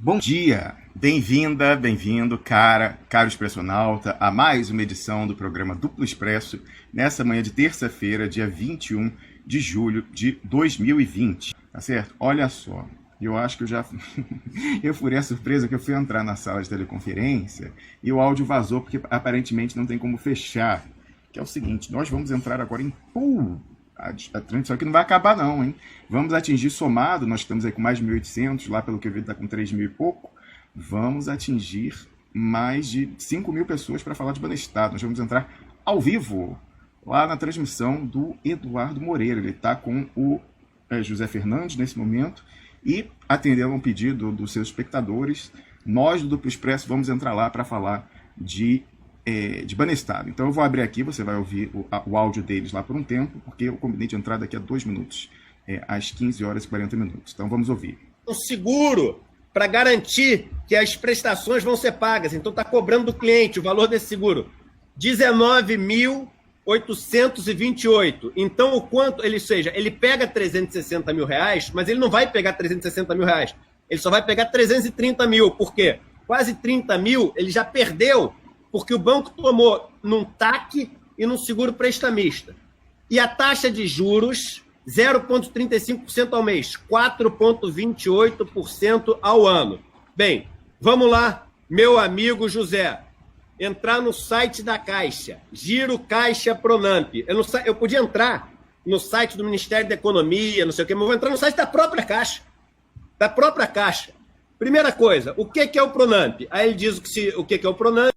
Bom dia, bem-vinda, bem-vindo, caro expressionauta, a mais uma edição do programa Duplo Expresso, nessa manhã de terça-feira, dia 21 de julho de 2020, tá certo? Olha só, eu acho que eu furei a surpresa que eu fui entrar na sala de teleconferência e o áudio vazou porque aparentemente não tem como fechar, que é o seguinte, nós vamos entrar agora em a transmissão aqui não vai acabar não, hein? Vamos atingir somado, nós estamos aí com mais de 1.800, lá pelo que eu vi está com 3.000 e pouco, vamos atingir mais de 5.000 pessoas para falar de Banestado. Nós vamos entrar ao vivo, lá na transmissão do Eduardo Moreira. Ele está com o José Fernandes nesse momento e atendendo a um pedido dos seus espectadores, nós do Duplo Expresso vamos entrar lá para falar de Banestado. Então eu vou abrir aqui, você vai ouvir o áudio deles lá por um tempo, porque eu combinei de entrar daqui a 2 minutos, às 15 horas e 40 minutos. Então vamos ouvir. Um seguro para garantir que as prestações vão ser pagas. Então está cobrando do cliente o valor desse seguro. R$19.828. Então o quanto, ele pega R$360 mil, mas ele não vai pegar R$360 mil. Ele só vai pegar 330 mil. Por quê? Quase 30 mil ele já perdeu, porque o banco tomou num TAC e num seguro prestamista. E a taxa de juros, 0,35% ao mês, 4,28% ao ano. Bem, vamos lá, meu amigo José, entrar no site da Caixa, Giro Caixa Pronamp. Eu podia entrar no site do Ministério da Economia, não sei o quê, mas eu vou entrar no site da própria Caixa. Da própria Caixa. Primeira coisa, o que é o Pronamp? Aí ele diz o que é o Pronamp,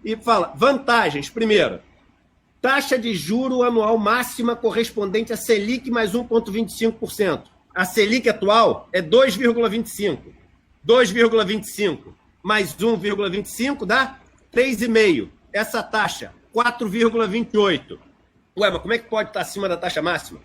e fala, vantagens, primeiro, taxa de juro anual máxima correspondente a Selic mais 1,25%. A Selic atual é 2,25%. 2,25% mais 1,25% dá 3,5%. Essa taxa, 4,28%. Ué, mas como é que pode estar acima da taxa máxima?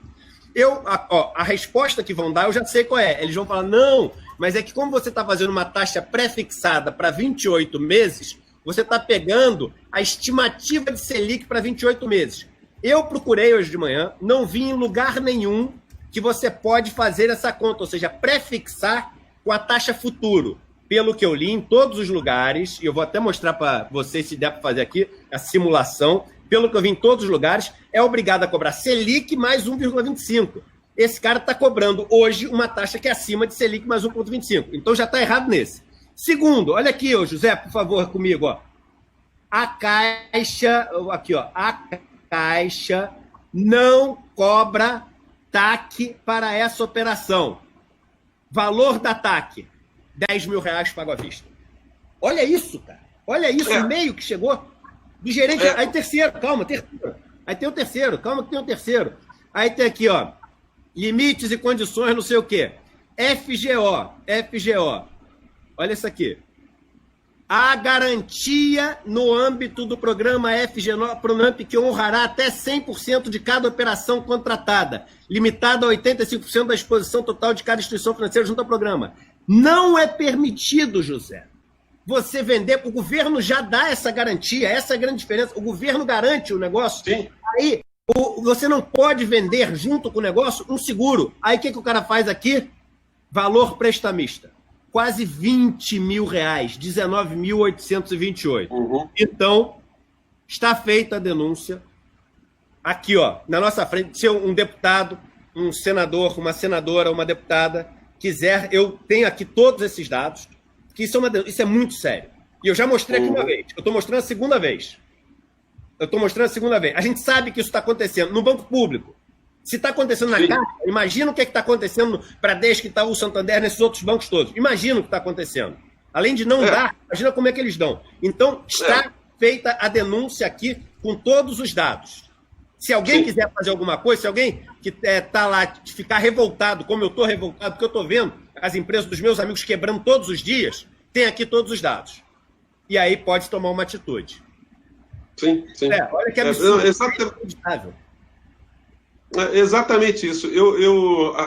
A resposta que vão dar, eu já sei qual é. Eles vão falar, não, mas é que como você está fazendo uma taxa pré-fixada para 28 meses, você está pegando a estimativa de Selic para 28 meses. Eu procurei hoje de manhã, não vi em lugar nenhum que você pode fazer essa conta, ou seja, pré-fixar com a taxa futuro. Pelo que eu li em todos os lugares, e eu vou até mostrar para vocês se der para fazer aqui a simulação, pelo que eu vi em todos os lugares, é obrigado a cobrar Selic mais 1,25%. Esse cara está cobrando hoje uma taxa que é acima de Selic mais 1,25%. Então já está errado nesse. Segundo, olha aqui, José, por favor, comigo, ó. A Caixa não cobra TAC para essa operação. Valor da TAC, R$10 mil pago à vista. Olha isso, cara. Olha isso, o e-mail que chegou do gerente. Aí terceiro, calma, terceiro. Aí tem o terceiro, calma que tem o terceiro. Aí tem aqui, ó, limites e condições, não sei o quê. FGO. Olha isso aqui. A garantia no âmbito do programa FGO Pronamp que honrará até 100% de cada operação contratada, limitada a 85% da exposição total de cada instituição financeira junto ao programa. Não é permitido, José, você vender, o governo já dá essa garantia, essa é a grande diferença. O governo garante o negócio. Sim. Aí você não pode vender junto com o negócio um seguro. Aí o que o cara faz aqui? Valor prestamista. Quase R$20 mil, 19.828. Então, está feita a denúncia. Aqui, ó, na nossa frente, se um deputado, um senador, uma senadora, uma deputada quiser, eu tenho aqui todos esses dados, que isso é muito sério. E eu já mostrei aqui uma vez. Eu estou mostrando a segunda vez. A gente sabe que isso está acontecendo no banco público. Se está acontecendo na Caixa, imagina o que está acontecendo no Bradesco, Itaú, Santander, nesses outros bancos todos. Imagina o que está acontecendo. Além de não dar, imagina como é que eles dão. Então, está feita a denúncia aqui com todos os dados. Se alguém quiser fazer alguma coisa, se alguém que está lá ficar revoltado, como eu estou revoltado, porque eu estou vendo as empresas dos meus amigos quebrando todos os dias, tem aqui todos os dados. E aí pode tomar uma atitude. Sim. Olha que absurdo. Exatamente isso.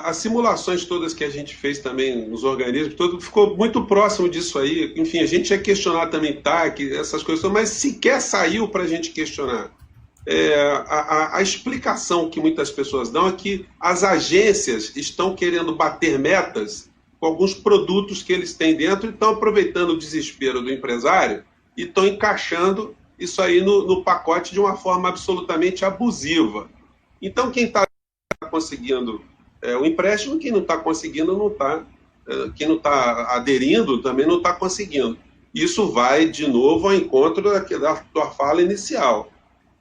As simulações todas que a gente fez também nos organismos, ficou muito próximo disso aí. Enfim, a gente ia questionar também TAC, essas coisas, mas sequer saiu para a gente questionar. A explicação que muitas pessoas dão é que as agências estão querendo bater metas com alguns produtos que eles têm dentro e estão aproveitando o desespero do empresário e estão encaixando isso aí no pacote de uma forma absolutamente abusiva. Então, quem está conseguindo o empréstimo, quem não está conseguindo, não está. Quem não está aderindo também não está conseguindo. Isso vai, de novo, ao encontro da tua fala inicial.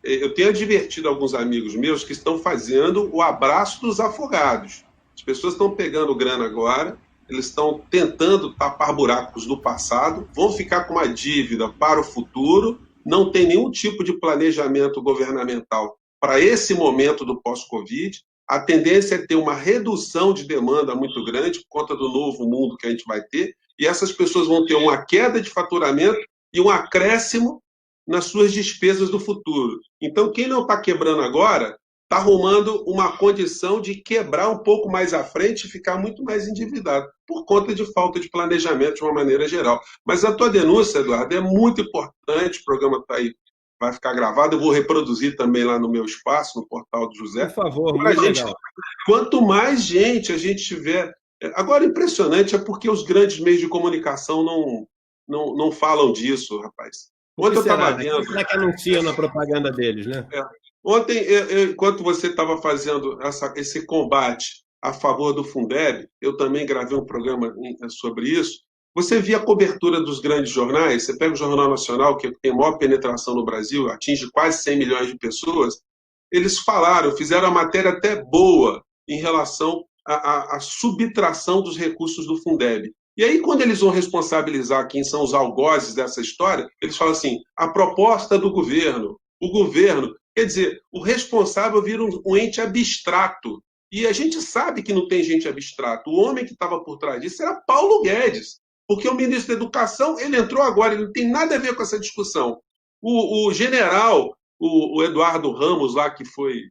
Eu tenho advertido alguns amigos meus que estão fazendo o abraço dos afogados. As pessoas estão pegando grana agora, eles estão tentando tapar buracos do passado, vão ficar com uma dívida para o futuro, não tem nenhum tipo de planejamento governamental para esse momento do pós-Covid. A tendência é ter uma redução de demanda muito grande por conta do novo mundo que a gente vai ter, e essas pessoas vão ter uma queda de faturamento e um acréscimo nas suas despesas do futuro. Então, quem não está quebrando agora, está arrumando uma condição de quebrar um pouco mais à frente e ficar muito mais endividado, por conta de falta de planejamento de uma maneira geral. Mas a tua denúncia, Eduardo, é muito importante, o programa está aí, vai ficar gravado, eu vou reproduzir também lá no meu espaço, no portal do José. Por favor, muito legal. Quanto mais gente a gente tiver... Agora, impressionante é porque os grandes meios de comunicação não falam disso, rapaz. Ontem eu estava vendo... Será que anuncia na propaganda deles, né? Ontem, enquanto você estava fazendo esse combate a favor do Fundeb, eu também gravei um programa sobre isso. Você via a cobertura dos grandes jornais, você pega o Jornal Nacional, que tem maior penetração no Brasil, atinge quase 100 milhões de pessoas, eles falaram, fizeram a matéria até boa em relação à subtração dos recursos do Fundeb. E aí, quando eles vão responsabilizar quem são os algozes dessa história, eles falam assim, a proposta do governo, o governo, quer dizer, o responsável vira um ente abstrato. E a gente sabe que não tem gente abstrato. O homem que estava por trás disso era Paulo Guedes, porque o ministro da Educação, ele entrou agora, ele não tem nada a ver com essa discussão. O general, o Eduardo Ramos, lá que foi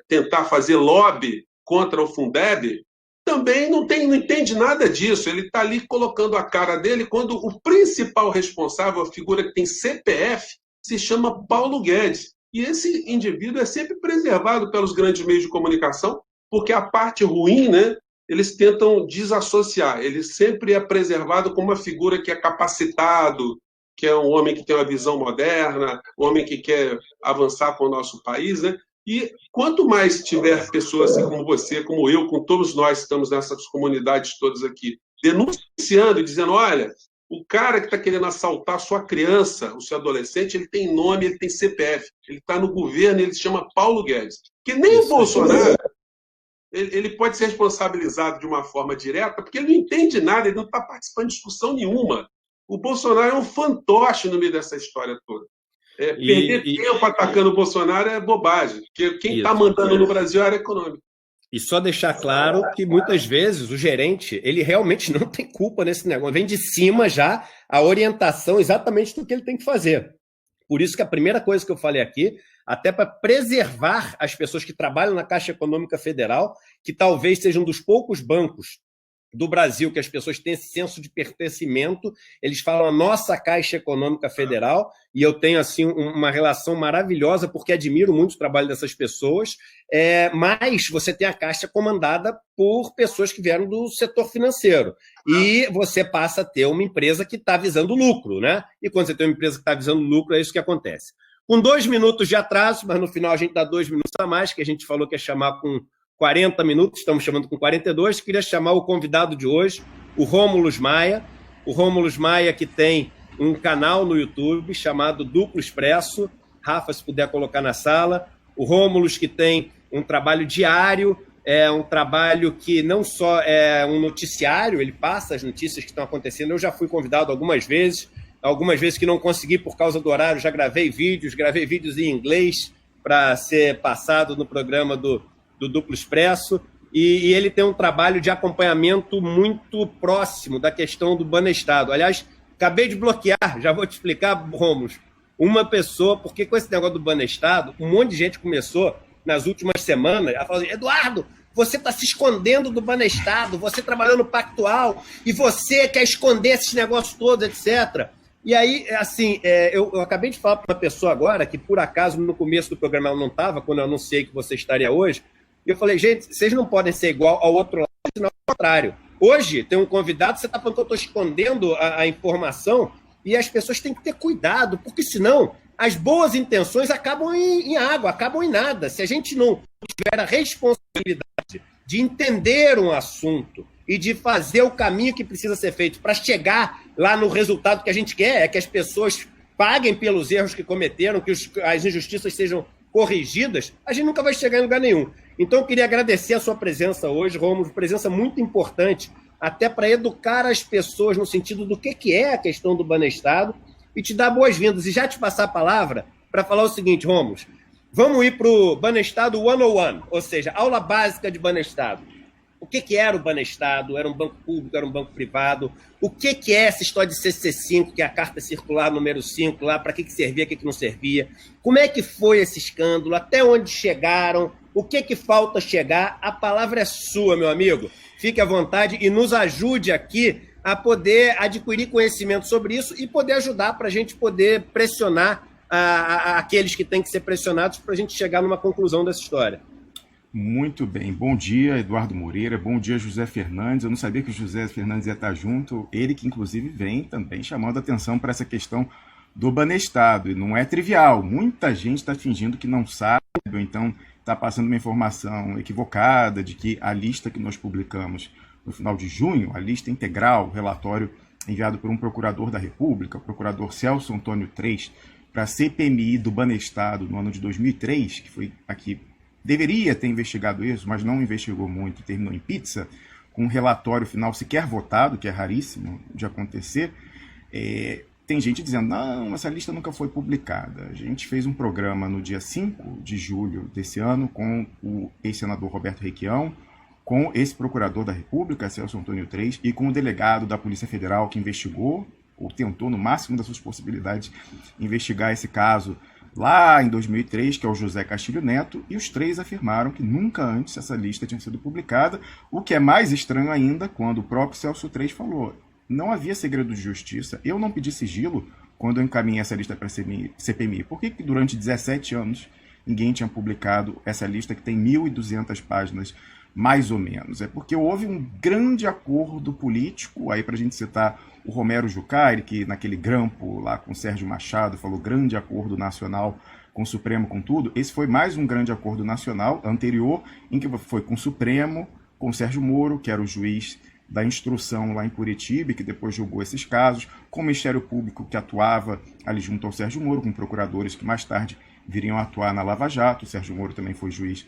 tentar fazer lobby contra o Fundeb, também não entende nada disso. Ele está ali colocando a cara dele quando o principal responsável, a figura que tem CPF, se chama Paulo Guedes. E esse indivíduo é sempre preservado pelos grandes meios de comunicação, porque a parte ruim, né, eles tentam desassociar. Ele sempre é preservado como uma figura que é capacitado, que é um homem que tem uma visão moderna, um homem que quer avançar com o nosso país, né? E quanto mais tiver pessoas assim como você, como eu, com todos nós que estamos nessas comunidades todas aqui, denunciando e dizendo, olha, o cara que está querendo assaltar a sua criança, o seu adolescente, ele tem nome, ele tem CPF, ele está no governo, ele se chama Paulo Guedes. Que nem o Bolsonaro, ele pode ser responsabilizado de uma forma direta, porque ele não entende nada, ele não está participando de discussão nenhuma. O Bolsonaro é um fantoche no meio dessa história toda. Perder tempo atacando o Bolsonaro é bobagem, porque quem está mandando no Brasil é a área econômica. E só deixar claro que muitas vezes o gerente, ele realmente não tem culpa nesse negócio. Vem de cima já a orientação exatamente do que ele tem que fazer. Por isso que a primeira coisa que eu falei aqui, até para preservar as pessoas que trabalham na Caixa Econômica Federal, que talvez seja um dos poucos bancos do Brasil que as pessoas têm esse senso de pertencimento, eles falam a nossa Caixa Econômica Federal, e eu tenho assim uma relação maravilhosa, porque admiro muito o trabalho dessas pessoas, mas você tem a Caixa comandada por pessoas que vieram do setor financeiro, e você passa a ter uma empresa que está visando lucro, né? E quando você tem uma empresa que está visando lucro, é isso que acontece. Com 2 minutos de atraso, mas no final a gente dá 2 minutos a mais, que a gente falou que ia chamar com 40 minutos, estamos chamando com 42, queria chamar o convidado de hoje, o Rômulus Maia. O Rômulus Maia que tem um canal no YouTube chamado Duplo Expresso. Rafa, se puder colocar na sala. O Rômulus que tem um trabalho diário, é um trabalho que não só é um noticiário, ele passa as notícias que estão acontecendo. Eu já fui convidado algumas vezes que não consegui por causa do horário, já gravei vídeos em inglês para ser passado no programa do Duplo Expresso, e ele tem um trabalho de acompanhamento muito próximo da questão do Banestado. Aliás, acabei de bloquear, já vou te explicar, Rômulus, uma pessoa, porque com esse negócio do Banestado, um monte de gente começou, nas últimas semanas, a falar assim, Eduardo, você está se escondendo do Banestado, você trabalhou no Pactual, e você quer esconder esses negócios todos, etc., E aí, assim, eu acabei de falar para uma pessoa agora, que por acaso no começo do programa ela não estava, quando eu anunciei que você estaria hoje, e eu falei, gente, vocês não podem ser igual ao outro lado, senão é o contrário. Hoje tem um convidado, você está falando que eu estou escondendo a informação, e as pessoas têm que ter cuidado, porque senão as boas intenções acabam em água, acabam em nada. Se a gente não tiver a responsabilidade de entender um assunto e de fazer o caminho que precisa ser feito para chegar lá no resultado que a gente quer, é que as pessoas paguem pelos erros que cometeram, que as injustiças sejam corrigidas, a gente nunca vai chegar em lugar nenhum. Então, eu queria agradecer a sua presença hoje, Rômulo, presença muito importante, até para educar as pessoas no sentido do que é a questão do Banestado, e te dar boas-vindas. E já te passar a palavra para falar o seguinte, Rômulo, vamos ir para o Banestado 101, ou seja, aula básica de Banestado. O que era o Banestado? Era um banco público, era um banco privado? O que é essa história de CC5, que é a carta circular número 5, lá, para que servia, o que não servia? Como é que foi esse escândalo? Até onde chegaram? O que falta chegar? A palavra é sua, meu amigo. Fique à vontade e nos ajude aqui a poder adquirir conhecimento sobre isso e poder ajudar para a gente poder pressionar aqueles que têm que ser pressionados para a gente chegar numa conclusão dessa história. Muito bem. Bom dia, Eduardo Moreira. Bom dia, José Fernandes. Eu não sabia que o José Fernandes ia estar junto. Ele que, inclusive, vem também chamando a atenção para essa questão do Banestado. E não é trivial. Muita gente está fingindo que não sabe, ou então está passando uma informação equivocada de que a lista que nós publicamos no final de junho, a lista integral, o relatório enviado por um procurador da República, o procurador Celso Antônio Tres, para a CPMI do Banestado no ano de 2003, que foi aqui... Deveria ter investigado isso, mas não investigou muito, terminou em pizza, com um relatório final sequer votado, que é raríssimo de acontecer. Tem gente dizendo, não, essa lista nunca foi publicada. A gente fez um programa no dia 5 de julho desse ano com o ex-senador Roberto Requião, com esse procurador da República, Celso Antônio Tres, e com o delegado da Polícia Federal que investigou, ou tentou no máximo das suas possibilidades, investigar esse caso lá em 2003, que é o José Castilho Neto, e os três afirmaram que nunca antes essa lista tinha sido publicada, o que é mais estranho ainda quando o próprio Celso Tres falou, não havia segredo de justiça, eu não pedi sigilo quando eu encaminhei essa lista para a CPMI. Por que durante 17 anos ninguém tinha publicado essa lista que tem 1.200 páginas, mais ou menos? É porque houve um grande acordo político, aí para a gente citar o Romero Jucá, que naquele grampo lá com o Sérgio Machado falou grande acordo nacional com o Supremo, com tudo. Esse foi mais um grande acordo nacional anterior, em que foi com o Supremo, com o Sérgio Moro, que era o juiz da instrução lá em Curitiba, que depois julgou esses casos, com o Ministério Público, que atuava ali junto ao Sérgio Moro, com procuradores que mais tarde viriam atuar na Lava Jato. O Sérgio Moro também foi juiz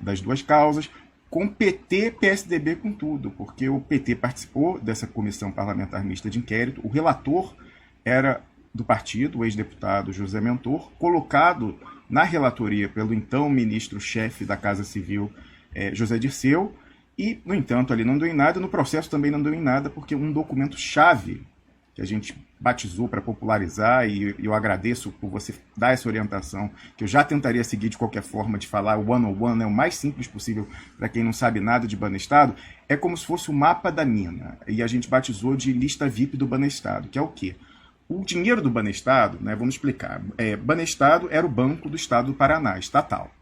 das duas causas, com PT, PSDB, com tudo, porque o PT participou dessa comissão parlamentar mista de inquérito, o relator era do partido, o ex-deputado José Mentor, colocado na relatoria pelo então ministro-chefe da Casa Civil, José Dirceu, e, no entanto, ali não deu em nada, no processo também não deu em nada, porque um documento-chave que a gente batizou para popularizar, e eu agradeço por você dar essa orientação, que eu já tentaria seguir de qualquer forma, de falar o 101, o mais simples possível para quem não sabe nada de Banestado, é como se fosse o mapa da mina, e a gente batizou de lista VIP do Banestado, que é o quê? O dinheiro do Banestado, né, vamos explicar, Banestado era o Banco do Estado do Paraná, estatal.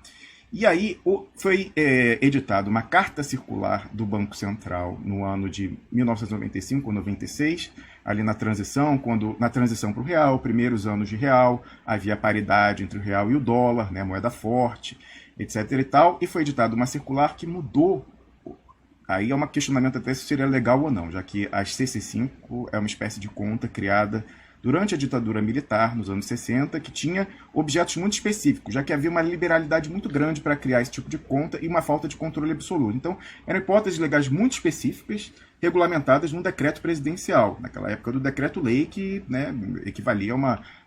E aí foi editada uma carta circular do Banco Central no ano de 1995 ou 96, ali na transição para o real, primeiros anos de real, havia paridade entre o real e o dólar, né, moeda forte, etc. e tal, e foi editada uma circular que mudou. Aí é um questionamento até se seria legal ou não, já que a CC5 é uma espécie de conta criada durante a ditadura militar, nos anos 60, que tinha objetos muito específicos, já que havia uma liberalidade muito grande para criar esse tipo de conta e uma falta de controle absoluto. Então, eram hipóteses legais muito específicas, regulamentadas num decreto presidencial, naquela época do decreto-lei, que, né, equivalia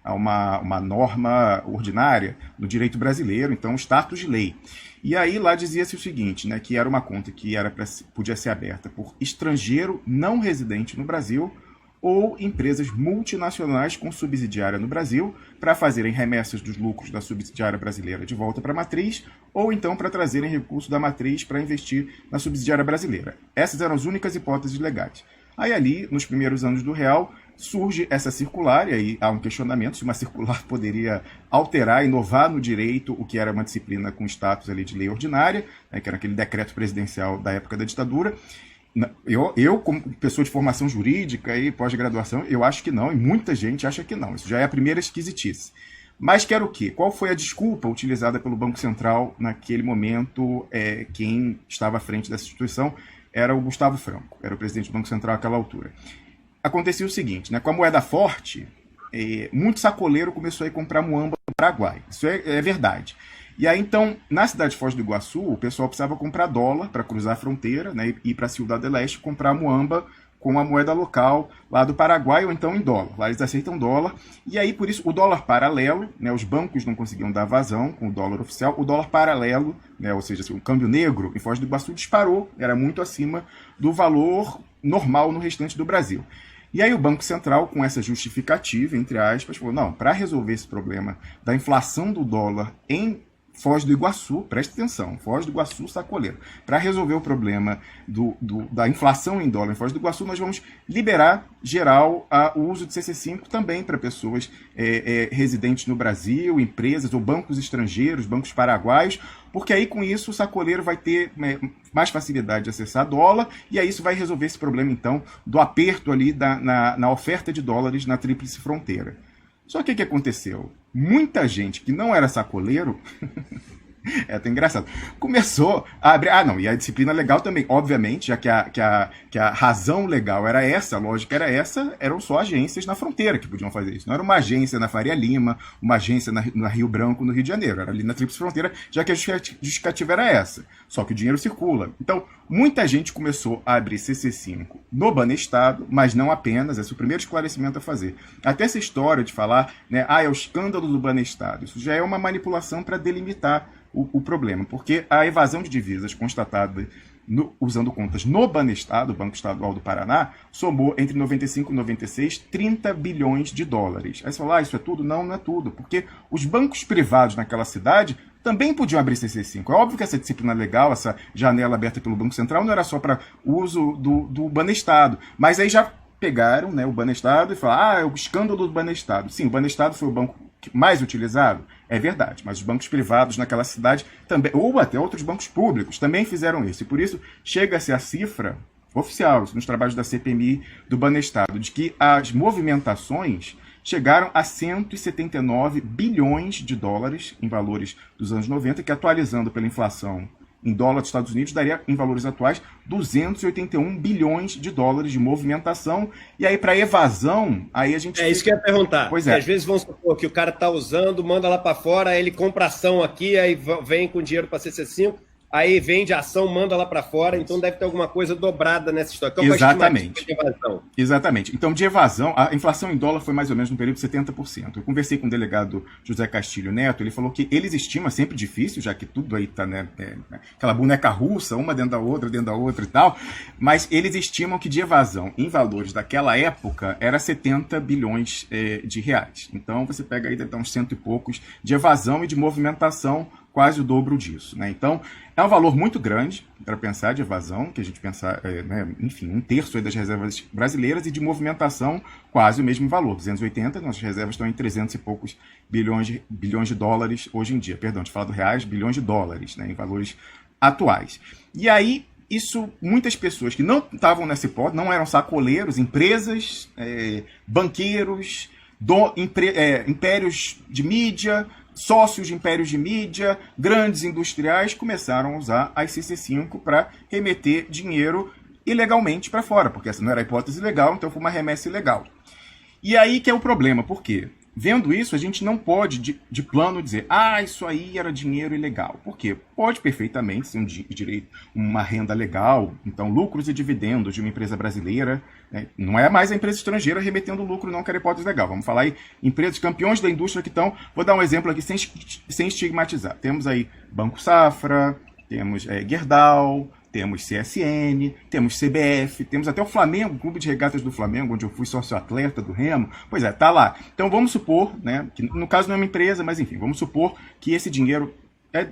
a uma norma ordinária no direito brasileiro, então, status de lei. E aí lá dizia-se o seguinte, né, que era uma conta que podia ser aberta por estrangeiro não residente no Brasil, ou empresas multinacionais com subsidiária no Brasil para fazerem remessas dos lucros da subsidiária brasileira de volta para a matriz, ou então para trazerem recursos da matriz para investir na subsidiária brasileira. Essas eram as únicas hipóteses legais. Aí ali, nos primeiros anos do real, surge essa circular, e aí há um questionamento se uma circular poderia alterar, inovar no direito o que era uma disciplina com status ali de lei ordinária, né, que era aquele decreto presidencial da época da ditadura. Como pessoa de formação jurídica e pós-graduação, eu acho que não, e muita gente acha que não. Isso já é a primeira esquisitice. Mas quero o quê? Qual foi a desculpa utilizada pelo Banco Central naquele momento? Quem estava à frente dessa instituição era o Gustavo Franco, era o presidente do Banco Central naquela altura. Acontecia o seguinte, né? Com a moeda forte, muito sacoleiro começou a ir comprar muamba no Paraguai. Isso é verdade. E aí, então, na cidade de Foz do Iguaçu, o pessoal precisava comprar dólar para cruzar a fronteira, né, e ir para a Ciudad del Este comprar muamba com a moeda local lá do Paraguai, ou então em dólar. Lá eles aceitam dólar. E aí, por isso, o dólar paralelo, né, os bancos não conseguiam dar vazão com o dólar oficial. O dólar paralelo, né, ou seja, o câmbio negro em Foz do Iguaçu disparou, era muito acima do valor normal no restante do Brasil. E aí o Banco Central, com essa justificativa, entre aspas, falou, não, para resolver esse problema da inflação do dólar em Foz do Iguaçu, preste atenção, Foz do Iguaçu, sacoleiro. Para resolver o problema da inflação em dólar em Foz do Iguaçu, nós vamos liberar geral o uso de CC5 também para pessoas residentes no Brasil, empresas ou bancos estrangeiros, bancos paraguaios, porque aí com isso o sacoleiro vai ter mais facilidade de acessar dólar e aí isso vai resolver esse problema então do aperto ali na oferta de dólares na tríplice fronteira. Só que o que aconteceu? Muita gente que não era sacoleiro, é até engraçado, começou a abrir... e a disciplina legal também, obviamente, já que a razão legal era essa, a lógica era essa, eram só agências na fronteira que podiam fazer isso. Não era uma agência na Faria Lima, uma agência na Rio Branco, no Rio de Janeiro. Era ali na tríplice fronteira, já que a justificativa era essa. Só que o dinheiro circula. Então, muita gente começou a abrir CC5 no Banestado, mas não apenas, esse é o primeiro esclarecimento a fazer. Até essa história de falar, né, é o escândalo do Banestado, isso já é uma manipulação para delimitar o problema, porque a evasão de divisas constatada usando contas no Banestado, o Banco Estadual do Paraná, somou entre 95 e 96 30 bilhões de dólares. Aí você fala, isso é tudo? Não, não é tudo, porque os bancos privados naquela cidade também podiam abrir CC5. É óbvio que essa disciplina legal, essa janela aberta pelo Banco Central, não era só para uso do Banestado, mas aí já pegaram, né, o Banestado e falaram, é o escândalo do Banestado. Sim, o Banestado foi o banco mais utilizado, é verdade, mas os bancos privados naquela cidade também, ou até outros bancos públicos, também fizeram isso. E por isso chega-se a cifra oficial, nos trabalhos da CPMI do Banestado, de que as movimentações chegaram a 179 bilhões de dólares em valores dos anos 90, que atualizando pela inflação em dólar dos Estados Unidos, daria, em valores atuais, 281 bilhões de dólares de movimentação. E aí, para evasão, aí a gente... isso que eu ia perguntar. Pois é. Às vezes, vamos supor que o cara está usando, manda lá para fora, aí ele compra ação aqui, aí vem com dinheiro para CC5, aí vende a ação, manda lá para fora, então deve ter alguma coisa dobrada nessa história. Qual Exatamente. De evasão? Exatamente. Então, de evasão, a inflação em dólar foi mais ou menos no período de 70%. Eu conversei com o delegado José Castilho Neto, ele falou que eles estimam, sempre difícil, já que tudo aí está, né, aquela boneca russa, uma dentro da outra e tal, mas eles estimam que de evasão em valores daquela época era 70 bilhões de reais. Então, você pega aí, deve dar uns cento e poucos de evasão e de movimentação, quase o dobro disso, né? Então, é um valor muito grande para pensar de evasão, que a gente pensar, enfim, 1/3 aí das reservas brasileiras, e de movimentação quase o mesmo valor, 280, nossas reservas estão em 300 e poucos bilhões de dólares hoje em dia. Perdão, de falar do reais, bilhões de dólares, né, em valores atuais. E aí, isso, muitas pessoas que não estavam nessa hipótese, não eram sacoleiros, empresas, banqueiros, impérios de mídia, sócios de impérios de mídia, grandes industriais, começaram a usar a CC5 para remeter dinheiro ilegalmente para fora, porque essa não era a hipótese legal, então foi uma remessa ilegal. E aí que é o problema, por quê? Vendo isso, a gente não pode, de plano, dizer isso aí era dinheiro ilegal. Por quê? Pode perfeitamente ser um direito, uma renda legal, então lucros e dividendos de uma empresa brasileira, né? Não é mais a empresa estrangeira remetendo lucro, não, que era hipótese legal. Vamos falar aí, empresas campeões da indústria que estão... Vou dar um exemplo aqui sem estigmatizar. Temos aí Banco Safra, temos Gerdau, temos CSN, temos CBF, temos até o Flamengo, o Clube de Regatas do Flamengo, onde eu fui sócio-atleta do Remo. Pois é, tá lá. Então vamos supor, né, que no caso não é uma empresa, mas enfim, vamos supor que esse dinheiro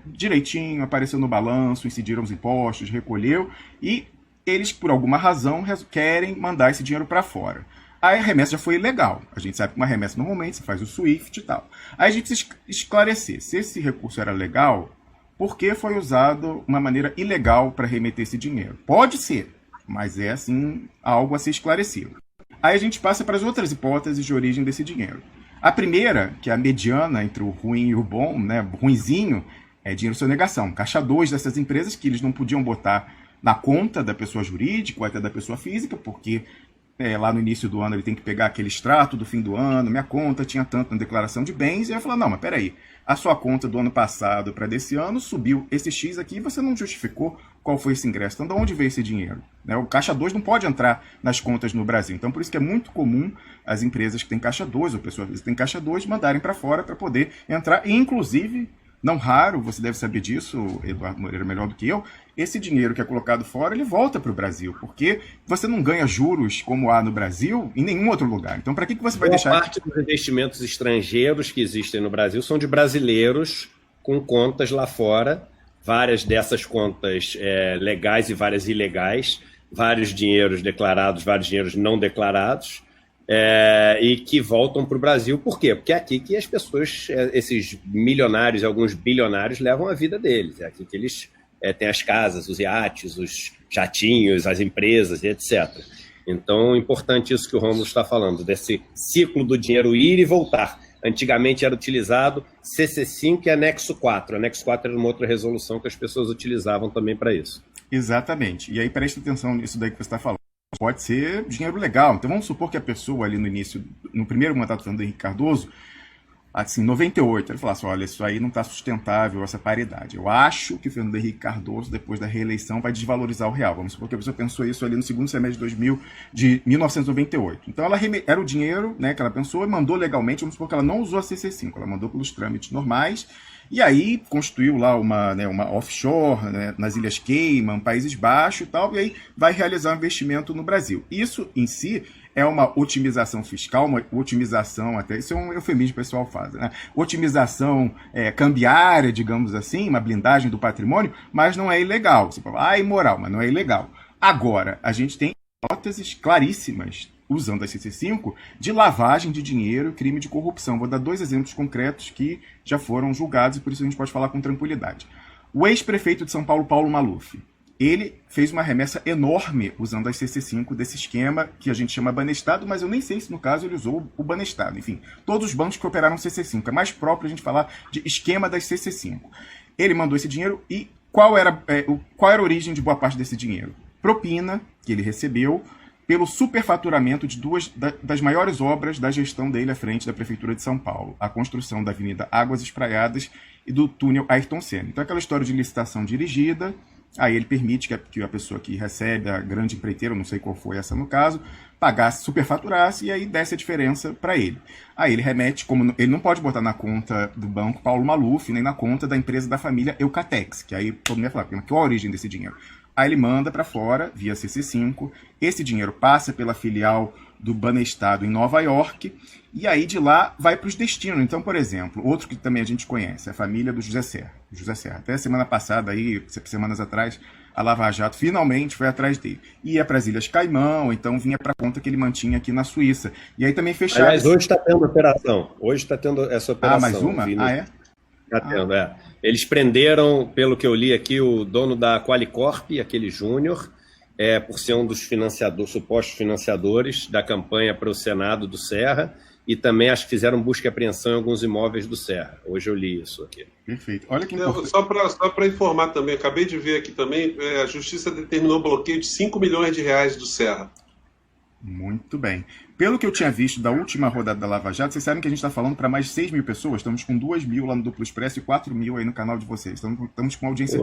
direitinho, apareceu no balanço, incidiram os impostos, recolheu, e eles, por alguma razão, querem mandar esse dinheiro para fora. Aí a remessa já foi ilegal. A gente sabe que uma remessa normalmente você faz o SWIFT e tal. Aí a gente precisa esclarecer se esse recurso era legal, por que foi usado uma maneira ilegal para remeter esse dinheiro. Pode ser, mas é, assim, algo a ser esclarecido. Aí a gente passa para as outras hipóteses de origem desse dinheiro. A primeira, que é a mediana entre o ruim e o bom, né, ruinzinho, é dinheiro sonegação. Caixa 2 dessas empresas que eles não podiam botar na conta da pessoa jurídica ou até da pessoa física, porque lá no início do ano ele tem que pegar aquele extrato do fim do ano, minha conta tinha tanto na declaração de bens, e eu falar, não, mas peraí, a sua conta do ano passado para desse ano subiu esse X aqui e você não justificou qual foi esse ingresso. Então, de onde veio esse dinheiro? O Caixa 2 não pode entrar nas contas no Brasil. Então, por isso que é muito comum as empresas que têm Caixa 2, ou pessoas que têm Caixa 2, mandarem para fora para poder entrar, e inclusive, não raro, você deve saber disso, Eduardo Moreira, melhor do que eu, esse dinheiro que é colocado fora, ele volta para o Brasil, porque você não ganha juros como há no Brasil em nenhum outro lugar. Então, para que você vai deixar... Boa parte dos investimentos estrangeiros que existem no Brasil são de brasileiros com contas lá fora, várias dessas contas legais e várias ilegais, vários dinheiros declarados, vários dinheiros não declarados, e que voltam para o Brasil. Por quê? Porque é aqui que as pessoas, esses milionários e alguns bilionários, levam a vida deles. É aqui que eles têm as casas, os iates, os jatinhos, as empresas, etc. Então, é importante isso que o Rômulo está falando, desse ciclo do dinheiro ir e voltar. Antigamente era utilizado CC5 e Anexo 4. Anexo 4 era uma outra resolução que as pessoas utilizavam também para isso. Exatamente. E aí preste atenção nisso daí que você está falando. Pode ser dinheiro legal. Então vamos supor que a pessoa ali no início, no primeiro mandato do Fernando Henrique Cardoso, assim, 98, ele falasse, olha, isso aí não está sustentável, essa paridade. Eu acho que o Fernando Henrique Cardoso, depois da reeleição, vai desvalorizar o real. Vamos supor que a pessoa pensou isso ali no segundo semestre de 1998. Então ela era o dinheiro, né, que ela pensou e mandou legalmente. Vamos supor que ela não usou a CC5, ela mandou pelos trâmites normais. E aí constituiu lá uma offshore, né, nas Ilhas Cayman, Países Baixos e tal, e aí vai realizar um investimento no Brasil. Isso em si é uma otimização fiscal, uma otimização, até isso é um eufemismo que o pessoal faz, né? Otimização cambiária, digamos assim, uma blindagem do patrimônio, mas não é ilegal. Você fala, é imoral, mas não é ilegal. Agora, a gente tem hipóteses claríssimas, usando a CC5, de lavagem de dinheiro e crime de corrupção. Vou dar 2 exemplos concretos que já foram julgados e por isso a gente pode falar com tranquilidade. O ex-prefeito de São Paulo, Paulo Maluf, ele fez uma remessa enorme usando a CC5 desse esquema que a gente chama Banestado, mas eu nem sei se no caso ele usou o Banestado. Enfim, todos os bancos que operaram CC5. É mais próprio a gente falar de esquema das CC5. Ele mandou esse dinheiro e qual era a origem de boa parte desse dinheiro? Propina, que ele recebeu pelo superfaturamento de 2 das maiores obras da gestão dele à frente da Prefeitura de São Paulo. A construção da Avenida Águas Espraiadas e do túnel Ayrton Senna. Então, aquela história de licitação dirigida, aí ele permite que a pessoa que recebe, a grande empreiteira, não sei qual foi essa no caso, pagasse, superfaturasse e aí desse a diferença para ele. Aí ele remete, como ele não pode botar na conta do banco Paulo Maluf, nem na conta da empresa da família Eucatex, que aí todo mundo ia falar, qual é a origem desse dinheiro? Aí ele manda para fora, via CC5, esse dinheiro passa pela filial do Banestado em Nova York, e aí de lá vai para os destinos. Então, por exemplo, outro que também a gente conhece, a família do José Serra. Até a semana passada, aí, semanas atrás, a Lava Jato finalmente foi atrás dele. Ia para as Ilhas Caimão, então vinha para a conta que ele mantinha aqui na Suíça. E aí também fechava... Aliás, hoje está tendo operação. Hoje está tendo essa operação. Mais uma? É? Está tendo, Eles prenderam, pelo que eu li aqui, o dono da Qualicorp, aquele Júnior, por ser um dos supostos financiadores da campanha para o Senado do Serra, e também acho que fizeram busca e apreensão em alguns imóveis do Serra. Hoje eu li isso aqui. Perfeito. Olha que importante. Só para informar também, acabei de ver aqui também, a Justiça determinou o bloqueio de 5 milhões de reais do Serra. Muito bem. Pelo que eu tinha visto da última rodada da Lava Jato, vocês sabem que a gente está falando para mais de 6 mil pessoas. Estamos com 2 mil lá no Duplo Expresso e 4 mil aí no canal de vocês. Estamos com uma audiência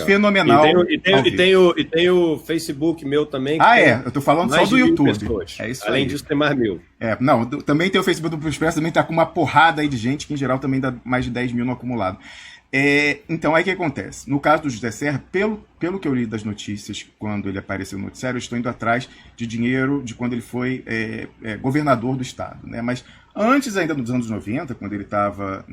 fenomenal. E tem o Facebook meu também. Eu estou falando só do YouTube. É isso. Além disso, tem mais 1.000. Também tem o Facebook do Duplo Expresso, também está com uma porrada aí de gente, que em geral também dá mais de 10 mil no acumulado. Então, aí o que acontece? No caso do José Serra, pelo que eu li das notícias, quando ele apareceu no noticiário, eu estou indo atrás de dinheiro de quando ele foi governador do estado, né? Mas antes ainda dos anos 90, quando ele estava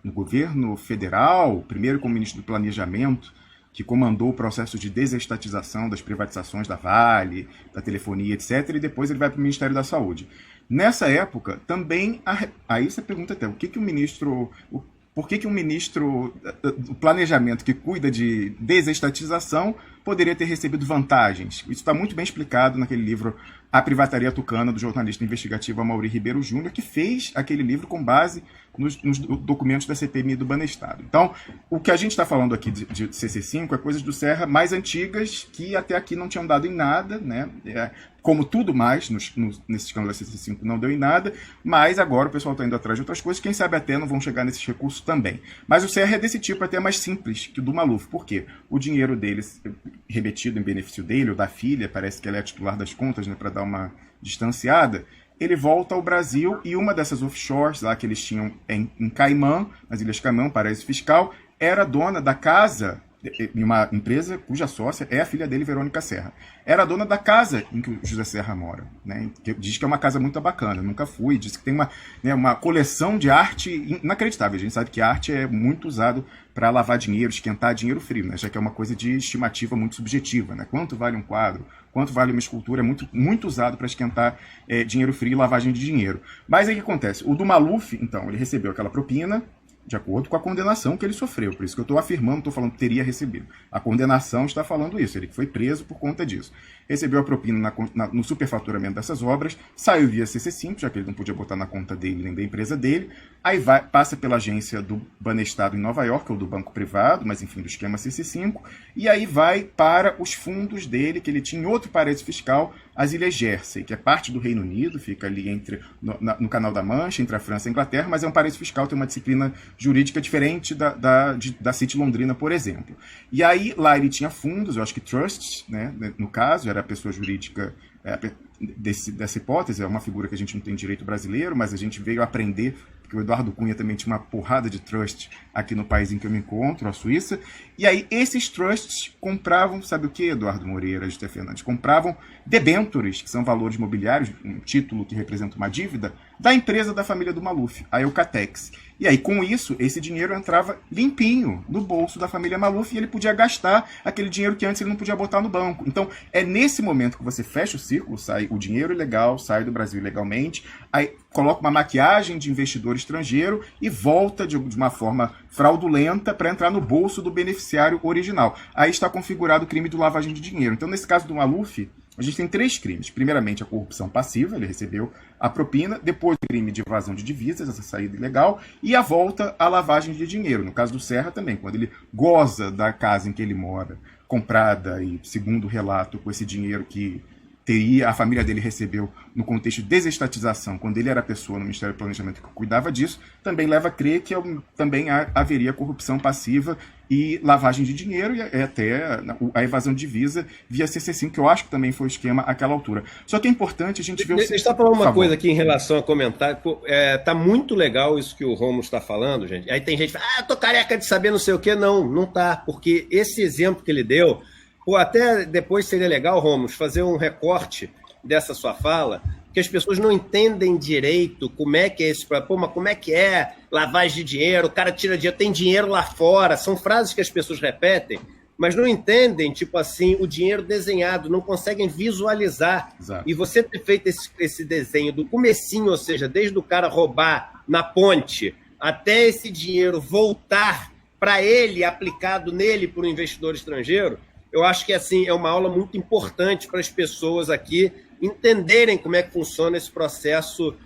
no governo federal, primeiro como ministro do Planejamento, que comandou o processo de desestatização das privatizações da Vale, da telefonia, etc., e depois ele vai para o Ministério da Saúde. Nessa época, também, aí você pergunta até, por que um ministro do planejamento que cuida de desestatização poderia ter recebido vantagens. Isso está muito bem explicado naquele livro A Privataria Tucana, do jornalista investigativo Amaury Ribeiro Júnior, que fez aquele livro com base nos documentos da CPMI do Banestado. Então, o que a gente está falando aqui de CC5 é coisas do Serra mais antigas que até aqui não tinham dado em nada, né? Como tudo mais nesse escândalo da CC5 não deu em nada, mas agora o pessoal está indo atrás de outras coisas, quem sabe até não vão chegar nesses recursos também. Mas o Serra é desse tipo até mais simples que o do Maluf. Por quê? O dinheiro deles, remetido em benefício dele ou da filha, parece que ela é a titular das contas, né, para dar uma distanciada, ele volta ao Brasil e uma dessas offshores lá que eles tinham em Caimã, nas Ilhas Caimã, paraíso fiscal, era dona da casa, em uma empresa cuja sócia é a filha dele, Verônica Serra. Era dona da casa em que o José Serra mora, né? Diz que é uma casa muito bacana, nunca fui, diz que tem uma coleção de arte inacreditável. A gente sabe que a arte é muito usado para lavar dinheiro, esquentar dinheiro frio, né? Já que é uma coisa de estimativa muito subjetiva, né? Quanto vale um quadro, quanto vale uma escultura, é muito usado para esquentar dinheiro frio e lavagem de dinheiro. Mas aí o que acontece? O do Maluf, então, ele recebeu aquela propina, de acordo com a condenação que ele sofreu. Por isso que eu estou afirmando, estou falando que teria recebido. A condenação está falando isso, ele foi preso por conta disso. Recebeu a propina no superfaturamento dessas obras, saiu via CC5, já que ele não podia botar na conta dele nem da empresa dele, aí passa pela agência do Banestado em Nova York, ou do banco privado, mas enfim, do esquema CC5, e aí vai para os fundos dele, que ele tinha em outro paraíso fiscal, as Ilhas Jersey, que é parte do Reino Unido, fica ali no Canal da Mancha, entre a França e a Inglaterra, mas é um paraíso fiscal, tem uma disciplina jurídica diferente da City Londrina, por exemplo. E aí, lá ele tinha fundos, eu acho que trusts, né, no caso, era a pessoa jurídica dessa hipótese, é uma figura que a gente não tem direito brasileiro, mas a gente veio aprender, porque o Eduardo Cunha também tinha uma porrada de trust aqui no país em que eu me encontro, a Suíça, e aí esses trusts compravam, sabe o que, Eduardo Moreira e José Fernandes? Compravam debêntures, que são valores mobiliários, um título que representa uma dívida, da empresa da família do Maluf, a Eucatex. E aí, com isso, esse dinheiro entrava limpinho no bolso da família Maluf e ele podia gastar aquele dinheiro que antes ele não podia botar no banco. Então, é nesse momento que você fecha o círculo, sai o dinheiro ilegal, sai do Brasil ilegalmente, aí coloca uma maquiagem de investidor estrangeiro e volta de uma forma fraudulenta para entrar no bolso do beneficiário original. Aí está configurado o crime de lavagem de dinheiro. Então, nesse caso do Maluf, a gente tem 3 crimes. Primeiramente, a corrupção passiva, ele recebeu a propina. Depois, o crime de evasão de divisas, essa saída ilegal. E a volta à lavagem de dinheiro. No caso do Serra também, quando ele goza da casa em que ele mora, comprada e, segundo o relato, com esse dinheiro que a família dele recebeu no contexto de desestatização, quando ele era pessoa no Ministério do Planejamento que cuidava disso, também leva a crer que também haveria corrupção passiva e lavagem de dinheiro e até a evasão de divisa via CC5, que eu acho que também foi o esquema àquela altura. Só que é importante a gente ver... Deixa eu só falar uma coisa aqui em relação a comentário. Tá muito legal isso que o Romulo está falando, gente. Aí tem gente que fala, tô careca de saber não sei o quê. Não tá, porque esse exemplo que ele deu... até depois seria legal, Romulo, fazer um recorte dessa sua fala, que as pessoas não entendem direito como é que é esse... mas como é que é lavagem de dinheiro, o cara tira dinheiro, tem dinheiro lá fora, são frases que as pessoas repetem, mas não entendem, tipo assim, o dinheiro desenhado, não conseguem visualizar. Exato. E você ter feito esse desenho do comecinho, ou seja, desde o cara roubar na ponte, até esse dinheiro voltar para ele, aplicado nele por um investidor estrangeiro, eu acho que assim, é uma aula muito importante para as pessoas aqui entenderem como é que funciona esse processo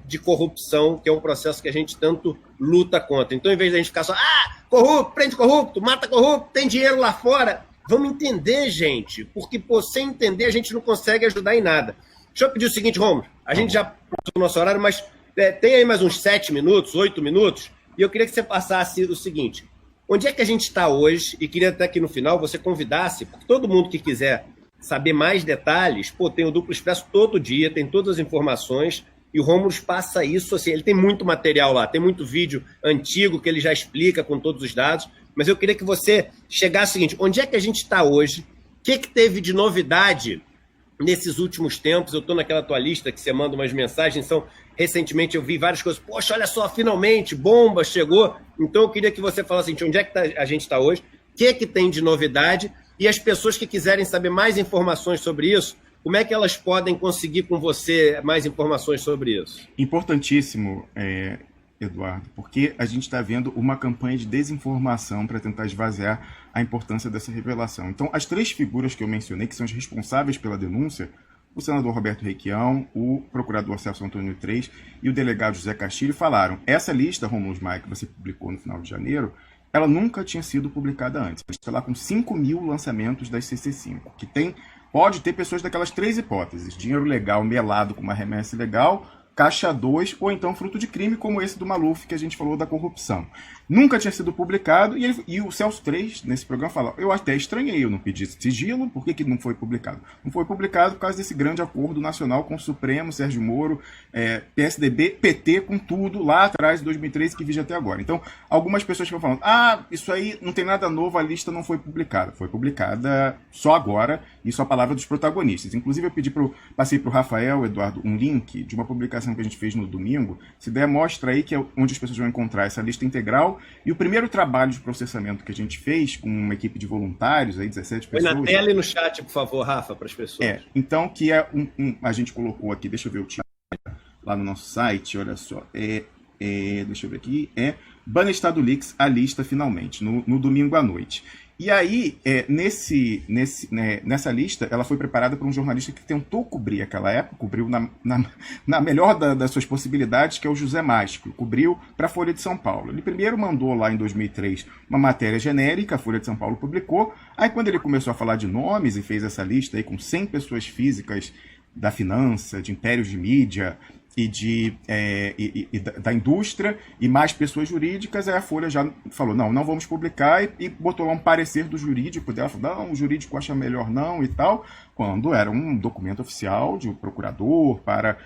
de corrupção, que é um processo que a gente tanto luta contra. Então, em vez de a gente ficar só, corrupto, prende corrupto, mata corrupto, tem dinheiro lá fora, vamos entender, gente, porque sem entender a gente não consegue ajudar em nada. Deixa eu pedir o seguinte, Romulo, a gente já passou o nosso horário, mas tem aí mais uns 7 minutos, 8 minutos, e eu queria que você passasse o seguinte... Onde é que a gente está hoje? E queria até que no final você convidasse, porque todo mundo que quiser saber mais detalhes, tem o Duplo Expresso todo dia, tem todas as informações, e o Romulo passa isso, assim, ele tem muito material lá, tem muito vídeo antigo que ele já explica com todos os dados, mas eu queria que você chegasse ao seguinte, onde é que a gente está hoje? O que teve de novidade nesses últimos tempos? Eu estou naquela tua lista que você manda umas mensagens, recentemente eu vi várias coisas, poxa, olha só, finalmente, bomba, chegou. Então eu queria que você falasse assim, onde é que a gente está hoje, o que tem de novidade, e as pessoas que quiserem saber mais informações sobre isso, como é que elas podem conseguir com você mais informações sobre isso? Importantíssimo Eduardo, porque a gente está vendo uma campanha de desinformação para tentar esvaziar a importância dessa revelação. Então, as 3 figuras que eu mencionei, que são as responsáveis pela denúncia, o senador Roberto Requião, o procurador Celso Antônio Três e o delegado José Castilho falaram: essa lista, Romulus Maia, que você publicou no final de janeiro, ela nunca tinha sido publicada antes. A gente está lá com 5.000 lançamentos das CC5, que pode ter pessoas daquelas 3 hipóteses: dinheiro legal melado com uma remessa ilegal, caixa 2, ou então fruto de crime, como esse do Maluf, que a gente falou da corrupção. Nunca tinha sido publicado, e o Celso Três, nesse programa, fala: eu até estranhei, eu não pedi sigilo, por que não foi publicado? Não foi publicado por causa desse grande acordo nacional com o Supremo, Sérgio Moro, PSDB, PT, com tudo, lá atrás, em 2013, que vige até agora. Então, algumas pessoas ficam falando: isso aí não tem nada novo, a lista não foi publicada. Foi publicada só agora, isso é a palavra dos protagonistas. Inclusive, eu passei para o Rafael, Eduardo, um link de uma publicação que a gente fez no domingo. Se der, mostra aí que é onde as pessoas vão encontrar essa lista integral. E o primeiro trabalho de processamento que a gente fez com uma equipe de voluntários, aí 17 pessoas... Põe na tela e no chat, por favor, Rafa, para as pessoas. Então, que é a gente colocou aqui, deixa eu ver o título lá no nosso site, olha só, deixa eu ver aqui, Banestado Leaks, a lista finalmente, no domingo à noite. E aí, nessa lista, ela foi preparada por um jornalista que tentou cobrir aquela época, cobriu na melhor das suas possibilidades, que é o José Mágico, cobriu para a Folha de São Paulo. Ele primeiro mandou lá em 2003 uma matéria genérica, a Folha de São Paulo publicou, aí quando ele começou a falar de nomes e fez essa lista aí com 100 pessoas físicas da finança, de impérios de mídia, da indústria e mais pessoas jurídicas, aí a Folha já falou: não vamos publicar, e botou lá um parecer do jurídico dela, falou: não, o jurídico acha melhor não e tal, quando era um documento oficial de um procurador para